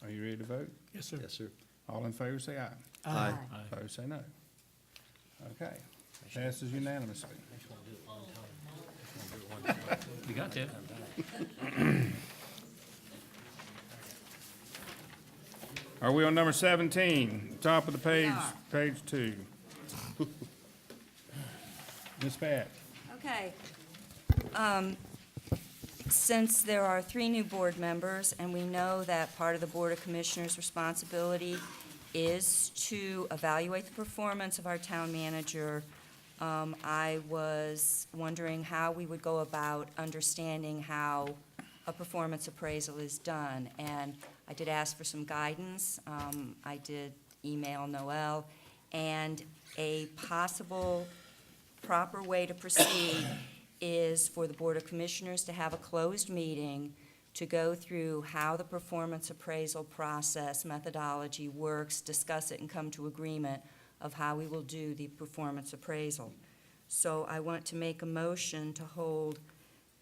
Are you ready to vote? Yes, sir. Yes, sir. All in favor, say aye. Aye. Opposed, say no. Okay, passes unanimously. You got that? Are we on number 17, top of the page, page 2? Ms. Pat? Okay. Since there are 3 new board members, and we know that part of the Board of Commissioners' responsibility is to evaluate the performance of our town manager, I was wondering how we would go about understanding how a performance appraisal is done. And I did ask for some guidance. I did email Noel, and a possible proper way to proceed is for the Board of Commissioners to have a closed meeting to go through how the performance appraisal process methodology works, discuss it, and come to agreement of how we will do the performance appraisal. So I want to make a motion to hold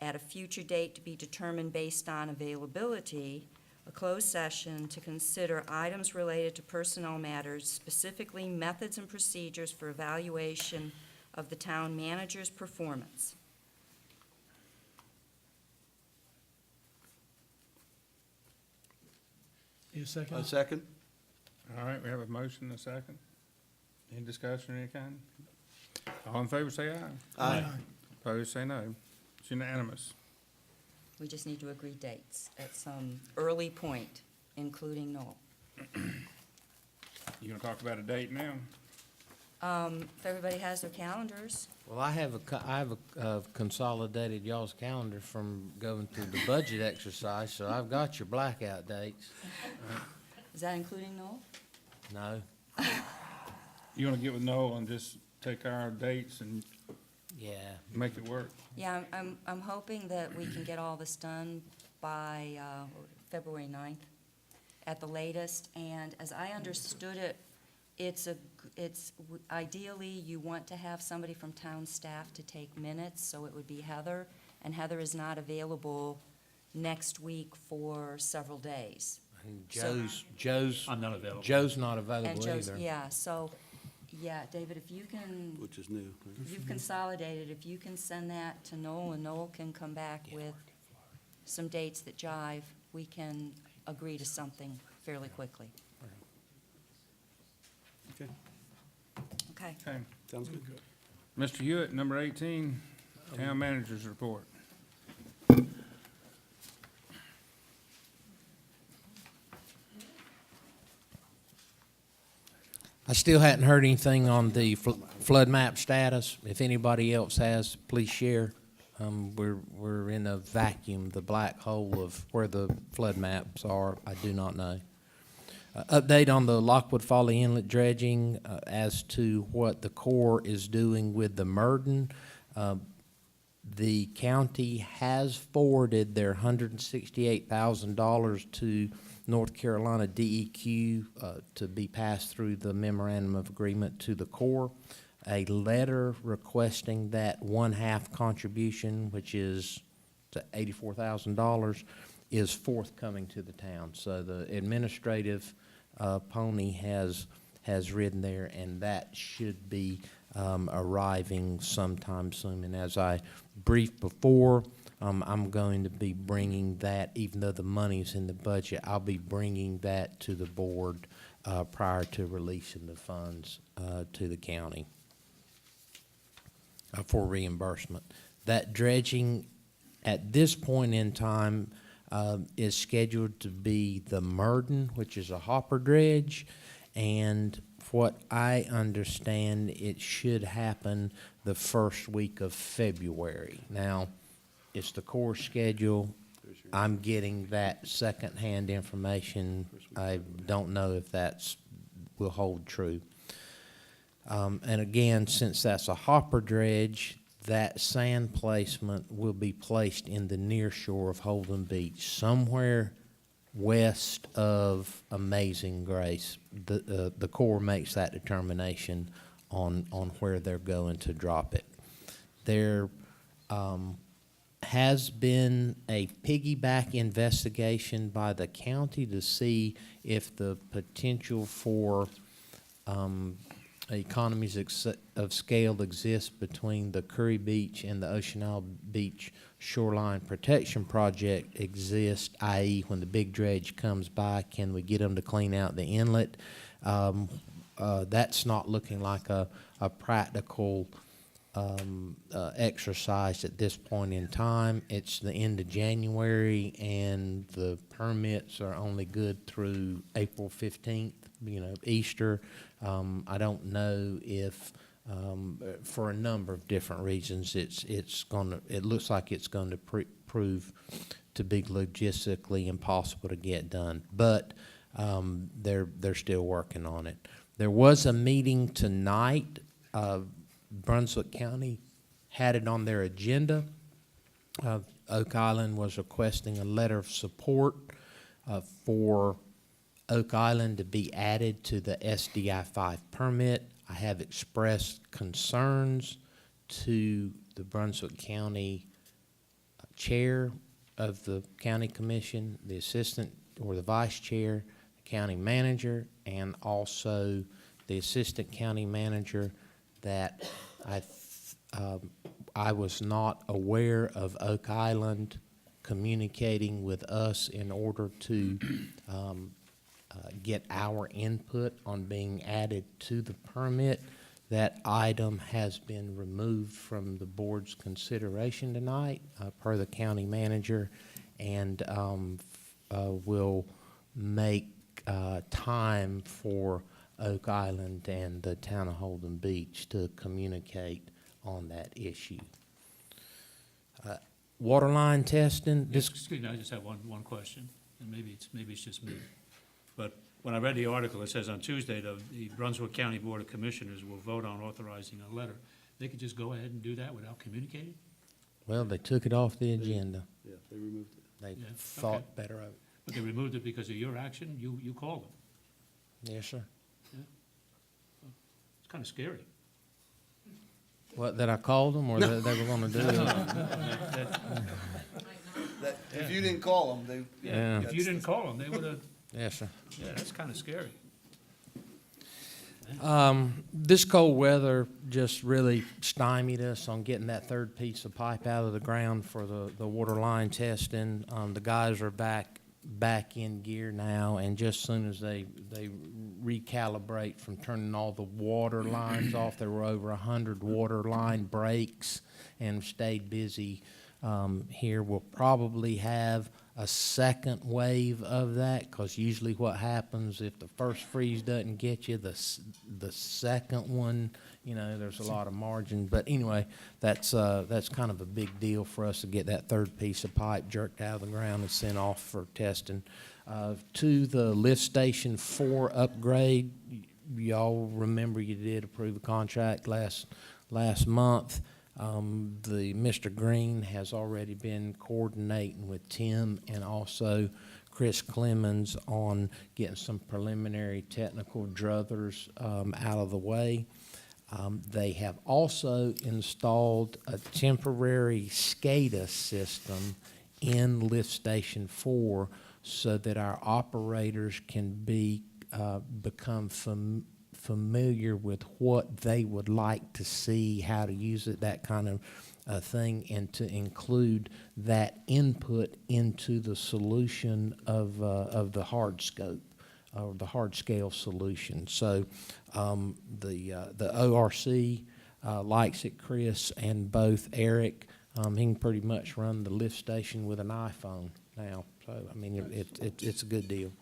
at a future date to be determined based on availability, a closed session to consider items related to personnel matters, specifically methods and procedures for evaluation of the town manager's performance. Need a A second? second? All right, we have a motion and a second. Any discussion of any kind? All in favor, say aye. Aye. Opposed, say no. It's unanimous. We just need to agree dates at some early point, including Noel. You gonna talk about a date now? If everybody has their calendars, Well, I have a consolidated y'all's calendar from going through the budget exercise, so I've got your blackout dates. is that including Noel? No, You gonna get with Noel and just take our dates and yeah. make it work? Yeah, I'm hoping that we can get all this done by February 9th at the latest. And as I understood it, ideally, you want to have somebody from town staff to take minutes, so it would be Heather. And Heather is not available next week for several days. And So- Joe's I'm not available. Joe's not And available Joe's, either. yeah, so, yeah, David, if you can, Which is new. you've consolidated, if you can send that to Noel, and Noel can come back with some dates that jive, we can agree to something fairly quickly. Okay, Okay. Okay. sounds good. Mr. Hewitt, number 18, Town Manager's Report. I still hadn't heard anything on the flood map status. If anybody else has, please share. We're in a vacuum, the black hole of where the flood maps are. I do not know. Update on the Lockwood Folly Inlet dredging as to what the Corps is doing with the Murden. The county has forwarded their $168,000 to North Carolina DEQ to be passed through the memorandum of agreement to the Corps. A letter requesting that one-half contribution, which is to $84,000, is forthcoming to the town. So the administrative pony has ridden there, and that should be arriving sometime soon. And as I briefed before, I'm going to be bringing that, even though the money's in the budget, I'll be bringing that to the board prior to releasing the funds to the county for reimbursement. That dredging at this point in time is scheduled to be the Murden, which is a hopper dredge, and what I understand, it should happen the first week of February. Now, it's the Corps schedule. I'm getting that secondhand information. I don't know if that's will hold true. And again, since that's a hopper dredge, that sand placement will be placed in the near shore of Holden Beach, somewhere west of Amazing Grace. The Corps makes that determination on where they're going to drop it. There has been a piggyback investigation by the county to see if the potential for economies of scale exists between the Curry Beach and the Ocean Isle Beach Shoreline Protection Project exists, i.e. when the big dredge comes by, can we get them to clean out the inlet? That's not looking like a practical exercise at this point in time. It's the end of January, and the permits are only good through April 15th, Easter. I don't know if for a number of different reasons. It looks like it's going to prove to be logistically impossible to get done, but they're still working on it. There was a meeting tonight. Brunswick County had it on their agenda. Oak Island was requesting a letter of support for Oak Island to be added to the SDI 5 permit. I have expressed concerns to the Brunswick County chair of the county commission, the assistant or the vice chair, the county manager, and also the assistant county manager, that I was not aware of Oak Island communicating with us in order to get our input on being added to the permit. That item has been removed from the board's consideration tonight, per the county manager, and will make time for Oak Island and the town of Holden Beach to communicate on that issue. Water line testing, Excuse me, I just have one question, and maybe it's just me. But when I read the article, it says on Tuesday, the Brunswick County Board of Commissioners will vote on authorizing a letter. They could just go ahead and do that without communicating? well, they took it off the agenda. Yeah, they removed it. They Yeah, thought okay. better of it. But they removed it because of your action? You called them? Yes, sir. It's kind of scary. What, that I called them, or that they were gonna do it? That, if you didn't call them, they. Yeah. If you didn't call them, they would have, Yes, sir. yeah, that's kind of scary. This cold weather just really stymied us on getting that third piece of pipe out of the ground for the water line testing. The guys are back in gear now, and just as soon as they recalibrate from turning all the water lines off, there were over 100 water line breaks, and stayed busy here. We'll probably have a second wave of that, because usually what happens if the first freeze doesn't get you, the second one, there's a lot of margin. But anyway, that's kind of a big deal for us to get that third piece of pipe jerked out of the ground and sent off for testing. To the lift station 4 upgrade, y'all remember you did approve a contract last month. Mr. Green has already been coordinating with Tim and also Chris Clemens on getting some preliminary technical druthers out of the way. They have also installed a temporary SCADA system in Lift Station 4 so that our operators can become familiar with what they would like to see, how to use it, that kind of thing, and to include that input into the solution of the hard scope or the hard scale solution. So the ORC likes it, Chris, and both Eric. He can pretty much run the lift station with an iPhone now. So I mean, it's a good deal.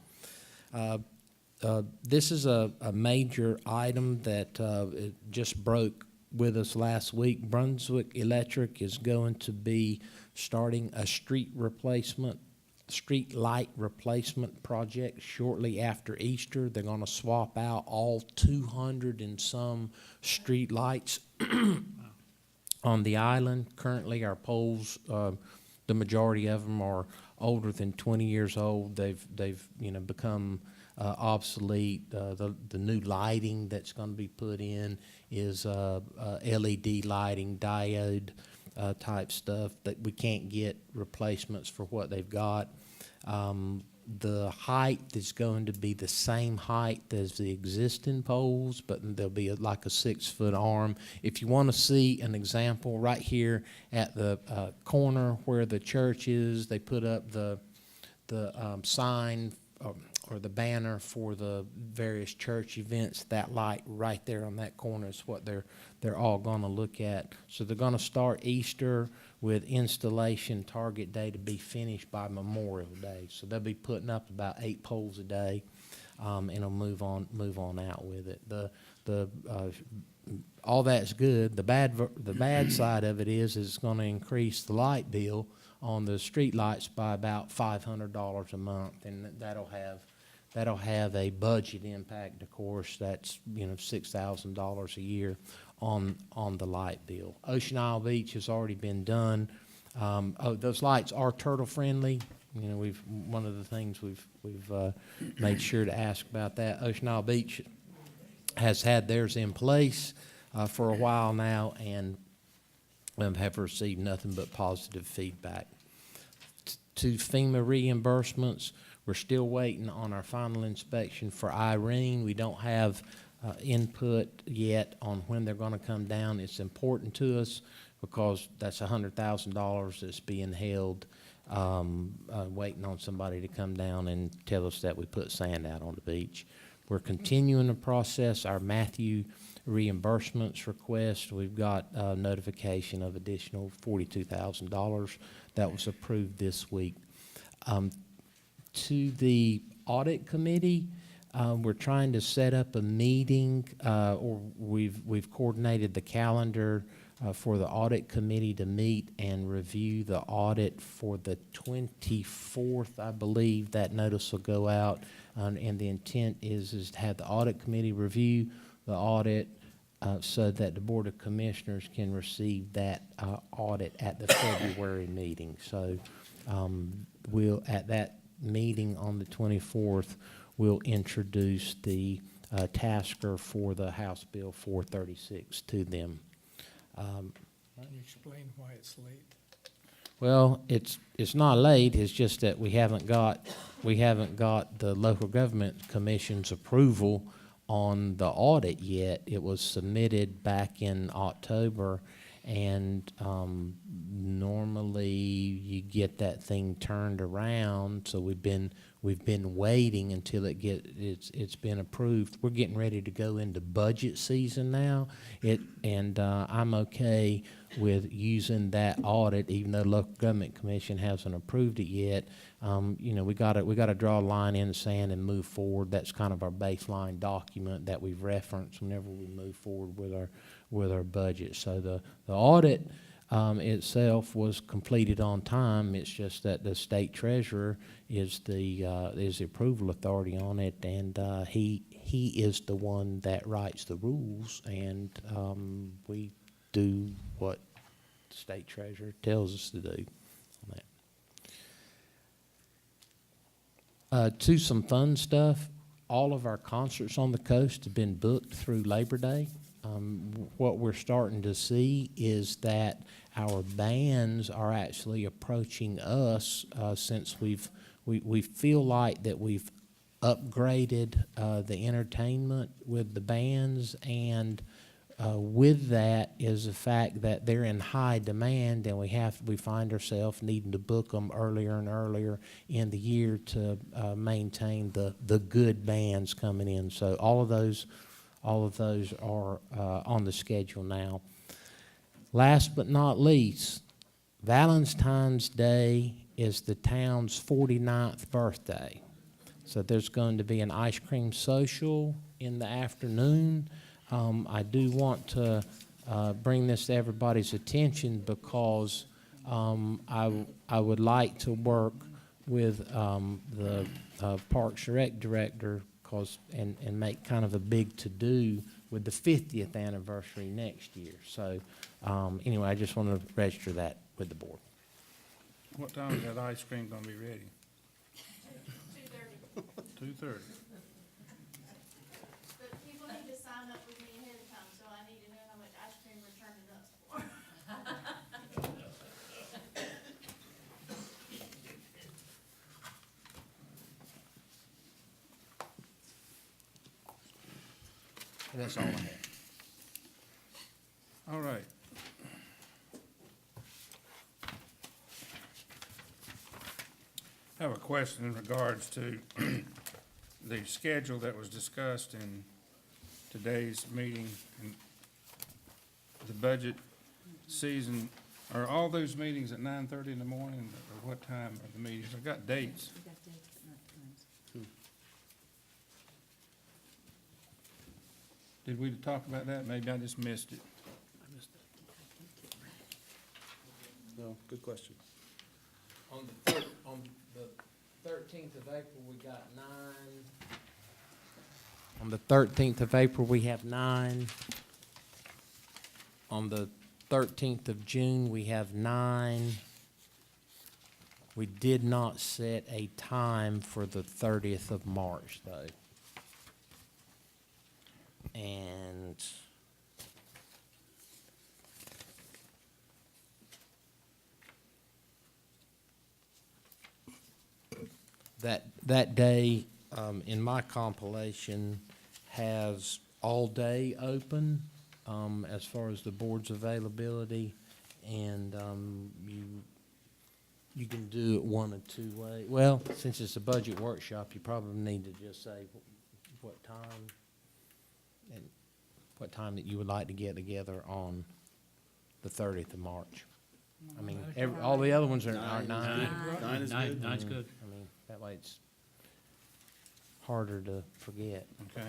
This is a major item that it just broke with us last week. Brunswick Electric is going to be starting a street light replacement project shortly after Easter. They're going to swap out all 200 and some street lights on the island. Currently, our poles, the majority of them are older than 20 years old. They've become obsolete. The new lighting that's going to be put in is LED lighting, diode type stuff that we can't get replacements for what they've got. The height is going to be the same height as the existing poles, but there'll be like a 6-foot arm. If you want to see an example, right here at the corner where the church is, they put up the sign or the banner for the various church events. That light right there on that corner is what they're all going to look at. So they're going to start Easter with installation target day to be finished by Memorial Day. So they'll be putting up about 8 poles a day, and they'll move on out with it. The all that's good. The bad side of it is it's gonna increase the light bill on the street lights by about $500 a month, and that'll have a budget impact, of course. That's, $6,000 a year on the light bill. Ocean Isle Beach has already been done. Those lights are turtle friendly. One of the things we've made sure to ask about that. Ocean Isle Beach has had theirs in place for a while now, and have received nothing but positive feedback. To FEMA reimbursements, we're still waiting on our final inspection for Irene. We don't have input yet on when they're going to come down. It's important to us because that's $100,000 that's being held, waiting on somebody to come down and tell us that we put sand out on the beach. We're continuing to process our Matthew reimbursements request. We've got notification of additional $42,000 that was approved this week. To the audit committee, we're trying to set up a meeting, or we've coordinated the calendar for the audit committee to meet and review the audit for the 24th. I believe that notice will go out, and the intent is to have the audit committee review the audit so that the Board of Commissioners can receive that audit at the February meeting. So we'll, at that meeting on the 24th, we'll introduce the tasker for the House Bill 436 to them. Can you explain why it's late? Well, it's not late. It's just that we haven't got the local government commission's approval on the audit yet. It was submitted back in October, and normally you get that thing turned around. So we've been waiting until it's been approved. We're getting ready to go into budget season now. I'm okay with using that audit, even though the local government commission hasn't approved it yet. We gotta draw a line in the sand and move forward. That's kind of our baseline document that we've referenced whenever we move forward with our budget. So the audit itself was completed on time. It's just that the state treasurer is the approval authority on it, and he is the one that writes the rules, and we do what the state treasurer tells us to do on that. To some fun stuff, all of our concerts on the coast have been booked through Labor Day. What we're starting to see is that our bands are actually approaching us since we feel like that we've upgraded the entertainment with the bands, and with that is the fact that they're in high demand, and we find ourselves needing to book them earlier and earlier in the year to maintain the good bands coming in. So all of those are on the schedule now. Last but not least, Valentine's Day is the town's 49th birthday. So there's going to be an ice cream social in the afternoon. I do want to bring this to everybody's attention because I would like to work with the Parks and Rec director and make kind of a big to-do with the 50th anniversary next year. So anyway, I just want to register that with the board. What time is that ice cream gonna be ready? 2:30. 2:30. But people need to sign up with me ahead of time, so I need to know how much ice cream we're turning up for. And that's all I have. All right. I have a question in regards to the schedule that was discussed in today's meeting. And the budget season, are all those meetings at 9:30 in the morning, or what time are the meetings? I've got dates. We got dates, but not times. Did we talk about that? Maybe I just missed it. No, good question. On the 13th of April, we got 9. On the 13th of April, we have 9. On the 13th of June, we have 9. We did not set a time for the 30th of March, though. And that day, in my compilation, has all day open, as far as the board's availability, and, you can do it one of two ways. Well, since it's a budget workshop, you probably need to just say what time, and what time that you would like to get together on the 30th of March. I mean, all the other ones are 9. Nine is good. Nine's good. I mean, that way it's harder to forget. Okay.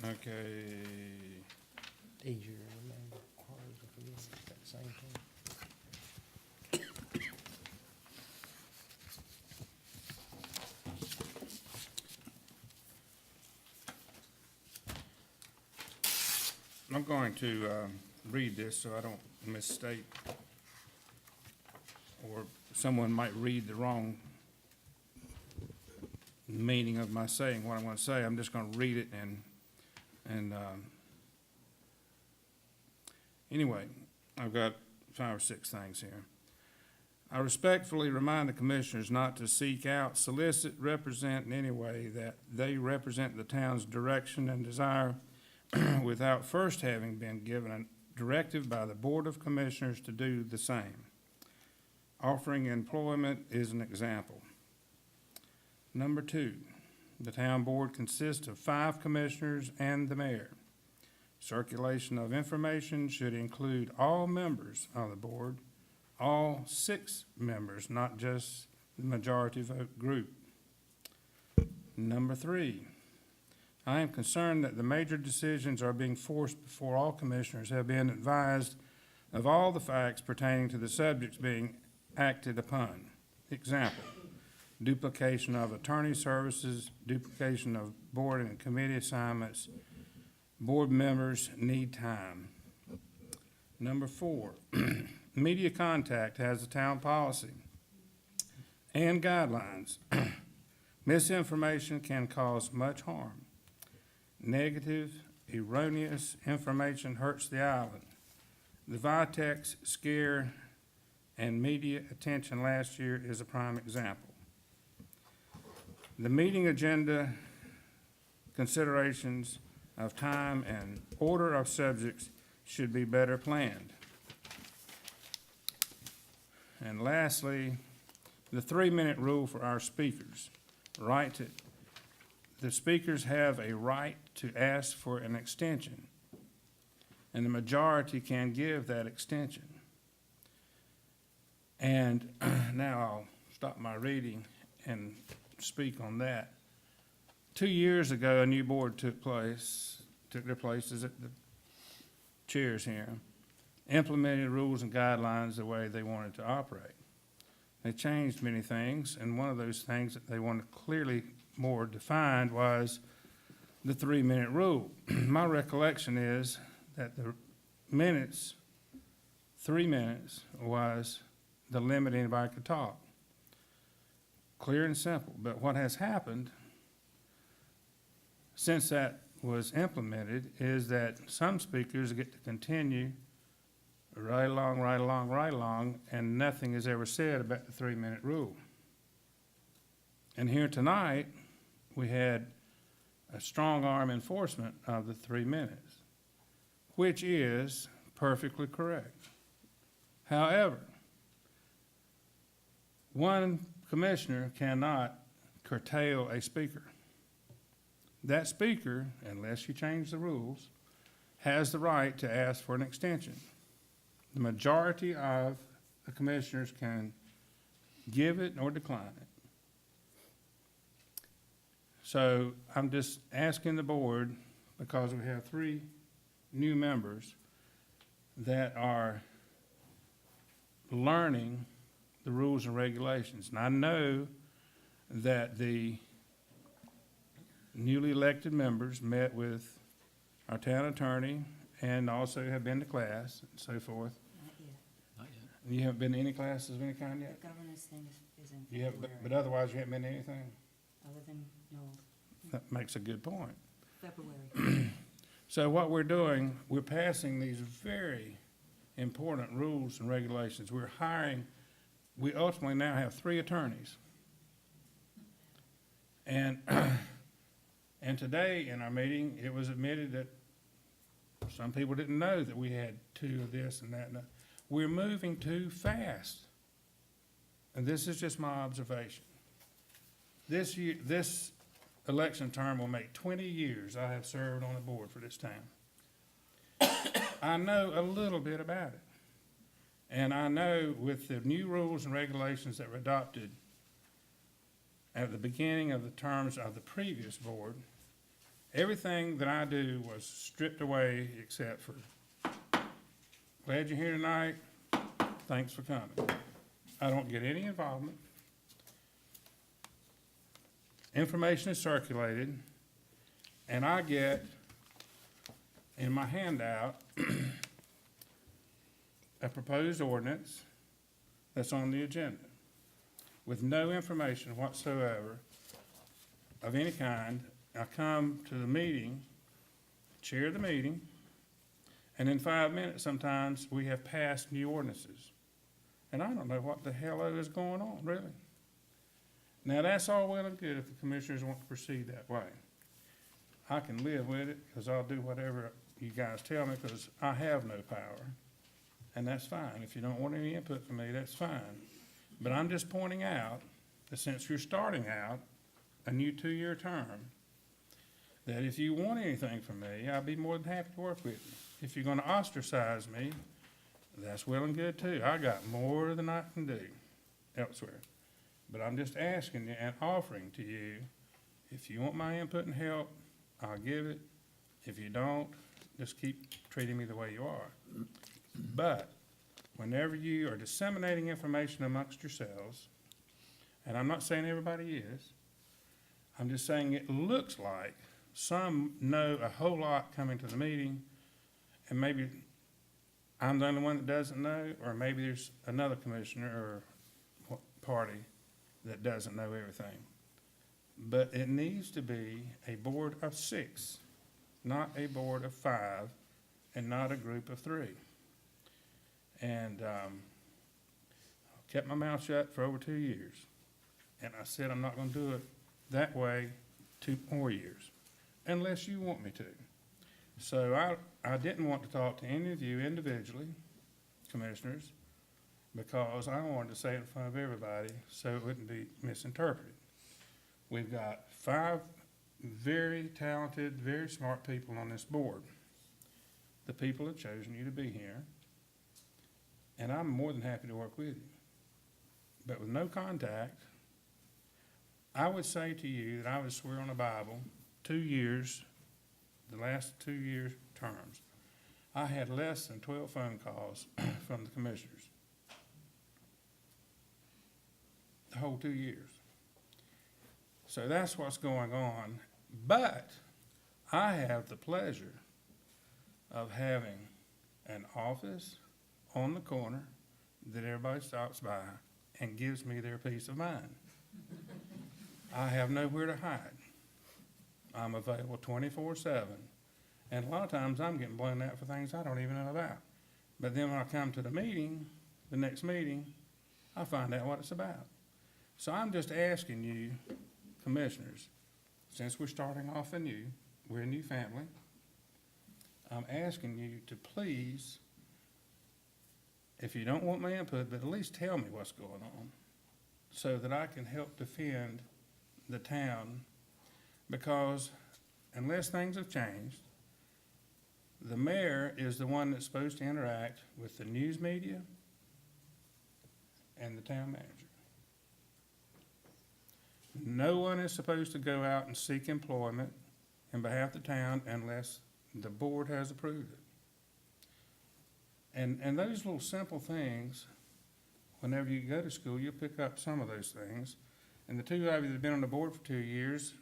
Okay. Easier to remember, harder to forget, it's that same thing. I'm going to read this so I don't misstate, or someone might read the wrong meaning of my saying what I'm going to say. I'm just going to read it and anyway, I've got 5 or 6 things here. I respectfully remind the commissioners not to seek out, solicit, represent in any way that they represent the town's direction and desire without first having been given a directive by the Board of Commissioners to do the same. Offering employment is an example. Number 2, the town board consists of 5 commissioners and the mayor. Circulation of information should include all members of the board, all 6 members, not just the majority vote group. Number 3, I am concerned that the major decisions are being forced before all commissioners have been advised of all the facts pertaining to the subjects being acted upon. Example, duplication of attorney services, duplication of board and committee assignments. Board members need time. Number 4, media contact has a town policy and guidelines. Misinformation can cause much harm. Negative, erroneous information hurts the island. The Vitex scare and media attention last year is a prime example. The meeting agenda considerations of time and order of subjects should be better planned. And lastly, the 3-minute rule for our speakers. The speakers have a right to ask for an extension, and the majority can give that extension. And now I'll stop my reading and speak on that. 2 years ago, a new board took their places at the chairs here, implemented rules and guidelines the way they wanted to operate. They changed many things, and one of those things that they wanted clearly more defined was the 3-minute rule. My recollection is that the minutes, 3 minutes, was the limit anybody could talk. Clear and simple. But what has happened since that was implemented is that some speakers get to continue right along, and nothing is ever said about the 3-minute rule. And here tonight, we had a strong arm enforcement of the 3 minutes, which is perfectly correct. However, one commissioner cannot curtail a speaker. That speaker, unless you change the rules, has the right to ask for an extension. The majority of the commissioners can give it or decline it. So I'm just asking the board because we have 3 new members that are learning the rules and regulations. And I know that the newly elected members met with our town attorney and also have been to class and so forth. Not yet. Not yet. You haven't been to any classes of any kind yet? The governance thing is in You have, February, but otherwise you haven't been to anything? other than Noel, That makes a good point. February. So what we're doing, we're passing these very important rules and regulations. We're hiring, we ultimately now have 3 attorneys. And, and today in our meeting, it was admitted that some people didn't know that we had 2 of this and that. And that. We're moving too fast. And this is just my observation. This year, this election term will make 20 years I have served on the board for this town. I know a little bit about it. And I know with the new rules and regulations that were adopted at the beginning of the terms of the previous board, everything that I do was stripped away except for, glad you're here tonight, thanks for coming. I don't get any involvement. Information is circulated, and I get in my handout a proposed ordinance that's on the agenda with no information whatsoever of any kind. I come to the meeting, chair the meeting, and in 5 minutes sometimes we have passed new ordinances. And I don't know what the hell is going on, really. Now, that's all well and good if the commissioners want to proceed that way. I can live with it, because I'll do whatever you guys tell me, because I have no power. And that's fine. If you don't want any input from me, that's fine. But I'm just pointing out that since you're starting out a new 2-year term, that if you want anything from me, I'll be more than happy to work with you. If you're gonna ostracize me, that's well and good too. I got more than I can do elsewhere. But I'm just asking you and offering to you, if you want my input and help, I'll give it. If you don't, just keep treating me the way you are. But whenever you are disseminating information amongst yourselves, and I'm not saying everybody is, I'm just saying it looks like some know a whole lot coming to the meeting, and maybe I'm the only one that doesn't know, or maybe there's another commissioner or party that doesn't know everything. But it needs to be a board of 6, not a board of 5, and not a group of 3. And I kept my mouth shut for over 2 years. And I said I'm not going to do it that way 2 more years, unless you want me to. So I didn't want to talk to any of you individually, commissioners, because I wanted to say it in front of everybody so it wouldn't be misinterpreted. We've got 5 very talented, very smart people on this board. The people have chosen you to be here, and I'm more than happy to work with you. But with no contact, I would say to you that I would swear on the Bible, 2 years, the last 2 year terms, I had less than 12 phone calls from the commissioners. The whole 2 years. So that's what's going on. But I have the pleasure of having an office on the corner that everybody stops by and gives me their peace of mind. I have nowhere to hide. I'm available 24/7. And a lot of times I'm getting blown out for things I don't even know about. But then when I come to the meeting, the next meeting, I find out what it's about. So I'm just asking you, commissioners, since we're starting off anew, we're a new family, I'm asking you to please, if you don't want my input, but at least tell me what's going on so that I can help defend the town, because unless things have changed, the mayor is the one that's supposed to interact with the news media and the town manager. No one is supposed to go out and seek employment in behalf of the town unless the board has approved it. And those little simple things, whenever you go to school, you'll pick up some of those things. And the two of you that have been on the board for 2 years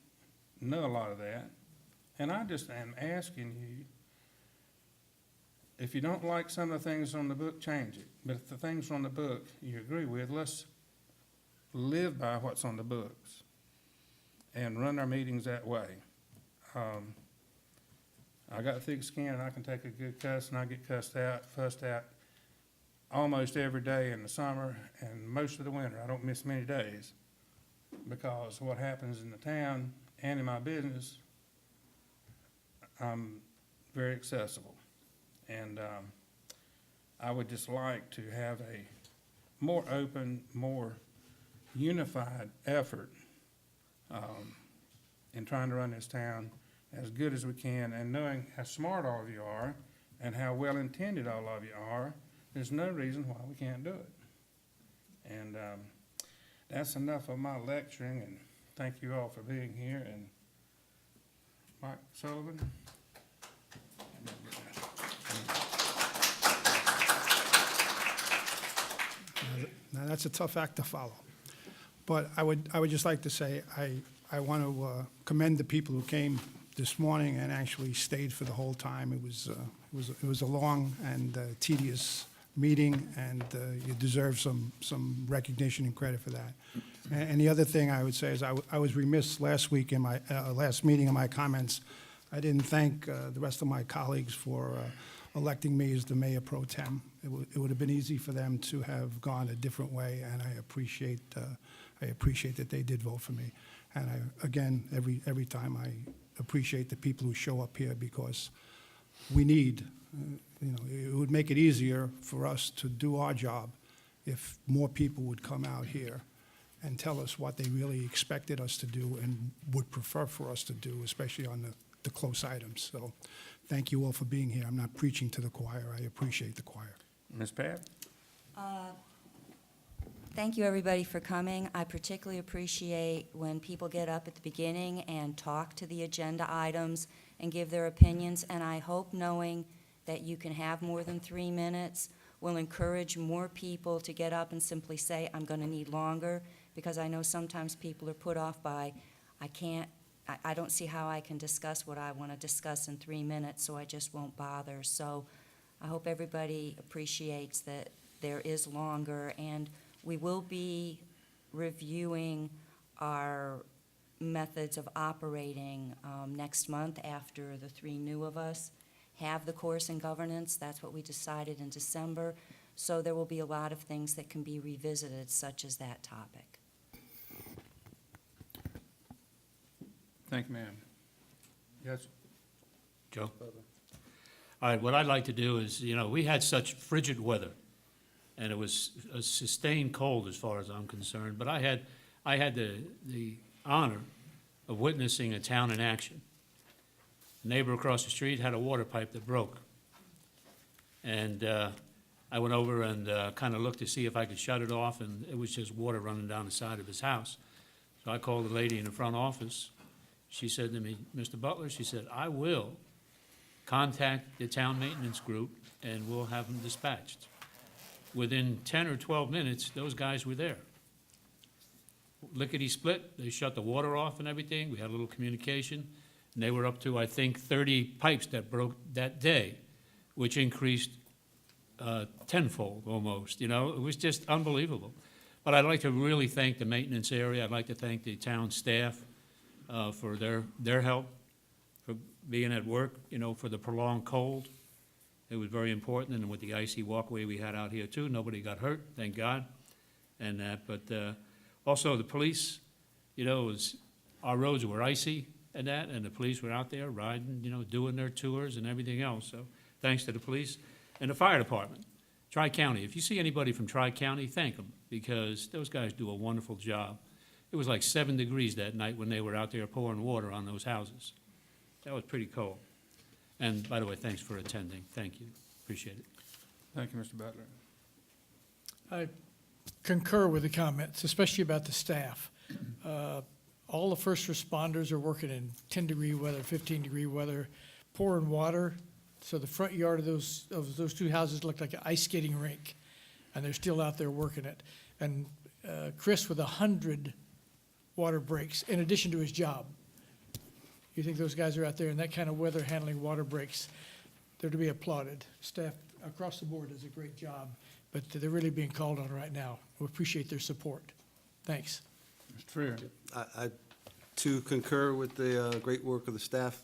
know a lot of that. And I just am asking you, if you don't like some of the things on the book, change it. But if the things on the book you agree with, let's live by what's on the books and run our meetings that way. I got thick skin and I can take a good cuss, and I get fussed out almost every day in the summer and most of the winter. I don't miss many days because what happens in the town and in my business, I'm very accessible. And I would just like to have a more open, more unified effort in trying to run this town as good as we can, and knowing how smart all of you are and how well-intended all of you are, there's no reason why we can't do it. And that's enough of my lecturing, and thank you all for being here. And Mike Sullivan. Now, that's a tough act to follow. But I would just like to say, I want to commend the people who came this morning and actually stayed for the whole time. It was a long and tedious meeting, and you deserve some recognition and credit for that. And the other thing I would say is I was remiss last week in my last meeting in my comments. I didn't thank the rest of my colleagues for electing me as the mayor pro tem. It would have been easy for them to have gone a different way, and I appreciate that they did vote for me. And again, every time I appreciate the people who show up here, because we need, it would make it easier for us to do our job if more people would come out here and tell us what they really expected us to do and would prefer for us to do, especially on the close items. So thank you all for being here. I'm not preaching to the choir. I appreciate the choir. Ms. Pat? Thank you, everybody, for coming. I particularly appreciate when people get up at the beginning and talk to the agenda items and give their opinions, and I hope knowing that you can have more than 3 minutes will encourage more people to get up and simply say, I'm going to need longer, because I know sometimes people are put off by, I don't see how I can discuss what I want to discuss in 3 minutes, so I just won't bother. So I hope everybody appreciates that there is longer, and we will be reviewing our methods of operating next month after the 3 new of us have the course in governance. That's what we decided in December. So there will be a lot of things that can be revisited, such as that topic. Thank you, ma'am. Yes? Joe? All right, what I'd like to do is, we had such frigid weather, and it was a sustained cold as far as I'm concerned, but I had the honor of witnessing a town in action. A neighbor across the street had a water pipe that broke. And I went over and kind of looked to see if I could shut it off, and it was just water running down the side of his house. So I called the lady in the front office. She said to me, Mr. Butler, she said, I will contact the town maintenance group and we'll have them dispatched. Within 10 or 12 minutes, those guys were there. Lickety-split, they shut the water off and everything. We had a little communication. And they were up to, I think, 30 pipes that broke that day, which increased tenfold almost, It was just unbelievable. But I'd like to really thank the maintenance area. I'd like to thank the town staff for their help, for being at work, for the prolonged cold. It was very important, and with the icy walkway we had out here too, nobody got hurt, thank God, and that. But also the police, our roads were icy and that, and the police were out there riding, doing their tours and everything else. So thanks to the police and the fire department. Tri-County, if you see anybody from Tri-County, thank them, because those guys do a wonderful job. It was like 7 degrees that night when they were out there pouring water on those houses. That was pretty cold. And by the way, thanks for attending. Thank you. Appreciate it. Thank you, Mr. Butler. I concur with the comments, especially about the staff. all the first responders are working in 10-degree weather, 15-degree weather, pouring water. So the front yard of those two houses looked like an ice skating rink, and they're still out there working it. And Chris with 100 water breaks in addition to his job. You think those guys are out there in that kind of weather handling water breaks, they're to be applauded. Staff across the board does a great job, but they're really being called on right now. We appreciate their support. Thanks. Mr. Freer. I too concur with the great work of the staff.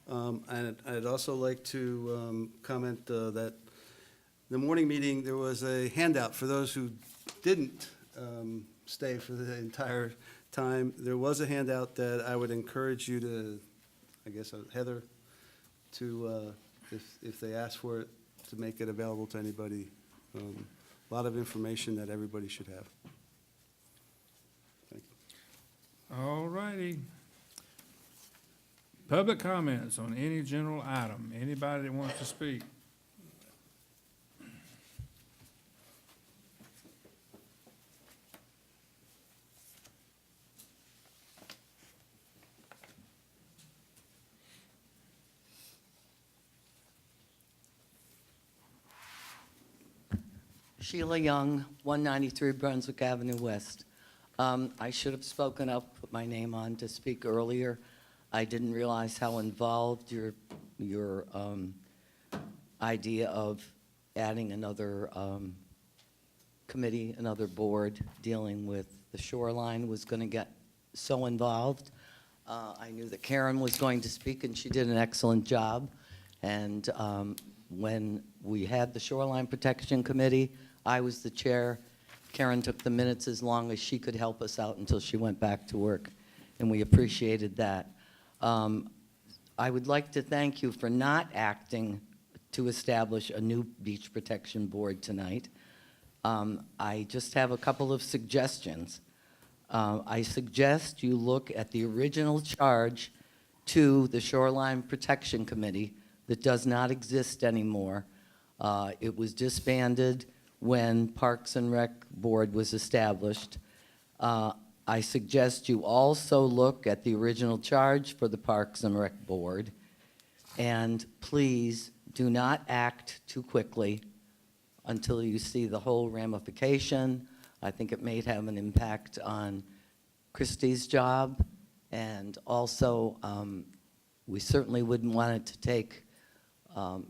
And I'd also like to comment that the morning meeting, there was a handout for those who didn't stay for the entire time. There was a handout that I would encourage you to, I guess, Heather, to, if they ask for it, to make it available to anybody. A lot of information that everybody should have. Thank you. All righty. Public comments on any general item. Anybody that wants to speak? Sheila Young, 193 Brunswick Avenue West. I should have spoken up, put my name on to speak earlier. I didn't realize how involved your idea of adding another committee, another board dealing with the shoreline was going to get so involved. I knew that Karen was going to speak, and she did an excellent job. And when we had the Shoreline Protection Committee, I was the chair. Karen took the minutes as long as she could help us out until she went back to work, and we appreciated that. I would like to thank you for not acting to establish a new beach protection board tonight. I just have a couple of suggestions. I suggest you look at the original charge to the Shoreline Protection Committee that does not exist anymore. It was disbanded when Parks and Rec Board was established. I suggest you also look at the original charge for the Parks and Rec Board, and please do not act too quickly until you see the whole ramification. I think it may have an impact on Christie's job, and also we certainly wouldn't want it to take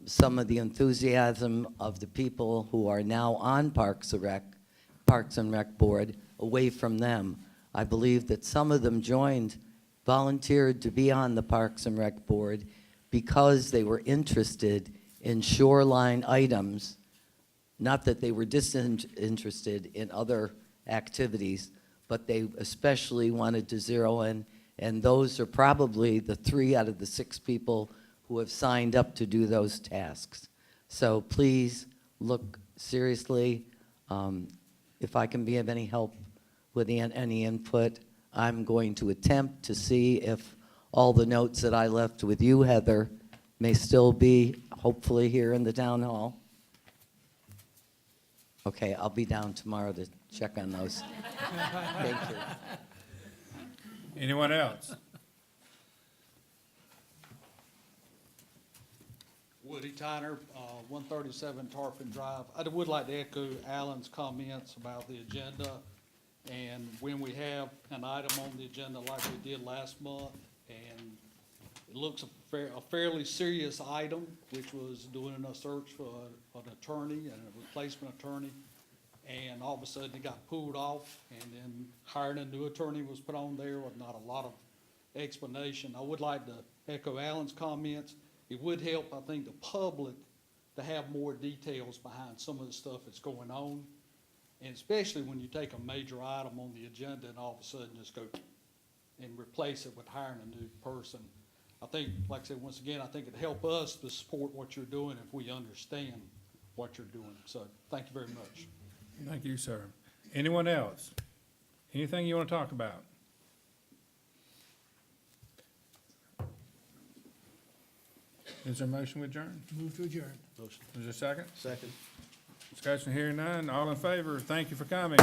some of the enthusiasm of the people who are now on Parks and Rec Board away from them. I believe that some of them volunteered to be on the Parks and Rec Board because they were interested in shoreline items, not that they were disinterested in other activities, but they especially wanted to zero in, and those are probably the 3 out of the 6 people who have signed up to do those tasks. So please look seriously. If I can be of any help with any input, I'm going to attempt to see if all the notes that I left with you, Heather, may still be hopefully here in the town hall. Okay, I'll be down tomorrow to check on those. Thank you. Anyone else? Woody Tyner, 137 Tarpon Drive. I would like to echo Alan's comments about the agenda. And when we have an item on the agenda like we did last month, and it looks a fairly serious item, which was doing a search for an attorney and a replacement attorney, and all of a sudden it got pulled off, and then hiring a new attorney was put on there with not a lot of explanation. I would like to echo Alan's comments. It would help, I think, the public to have more details behind some of the stuff that's going on. And especially when you take a major item on the agenda and all of a sudden just go and replace it with hiring a new person. I think, like I said, once again, I think it'd help us to support what you're doing if we understand what you're doing. So thank you very much. Thank you, sir. Anyone else? Anything you want to talk about? Is there a motion to adjourn? Move to adjourn. Motion. Is there a second? Second. Discussion here none. All in favor? Thank you for coming.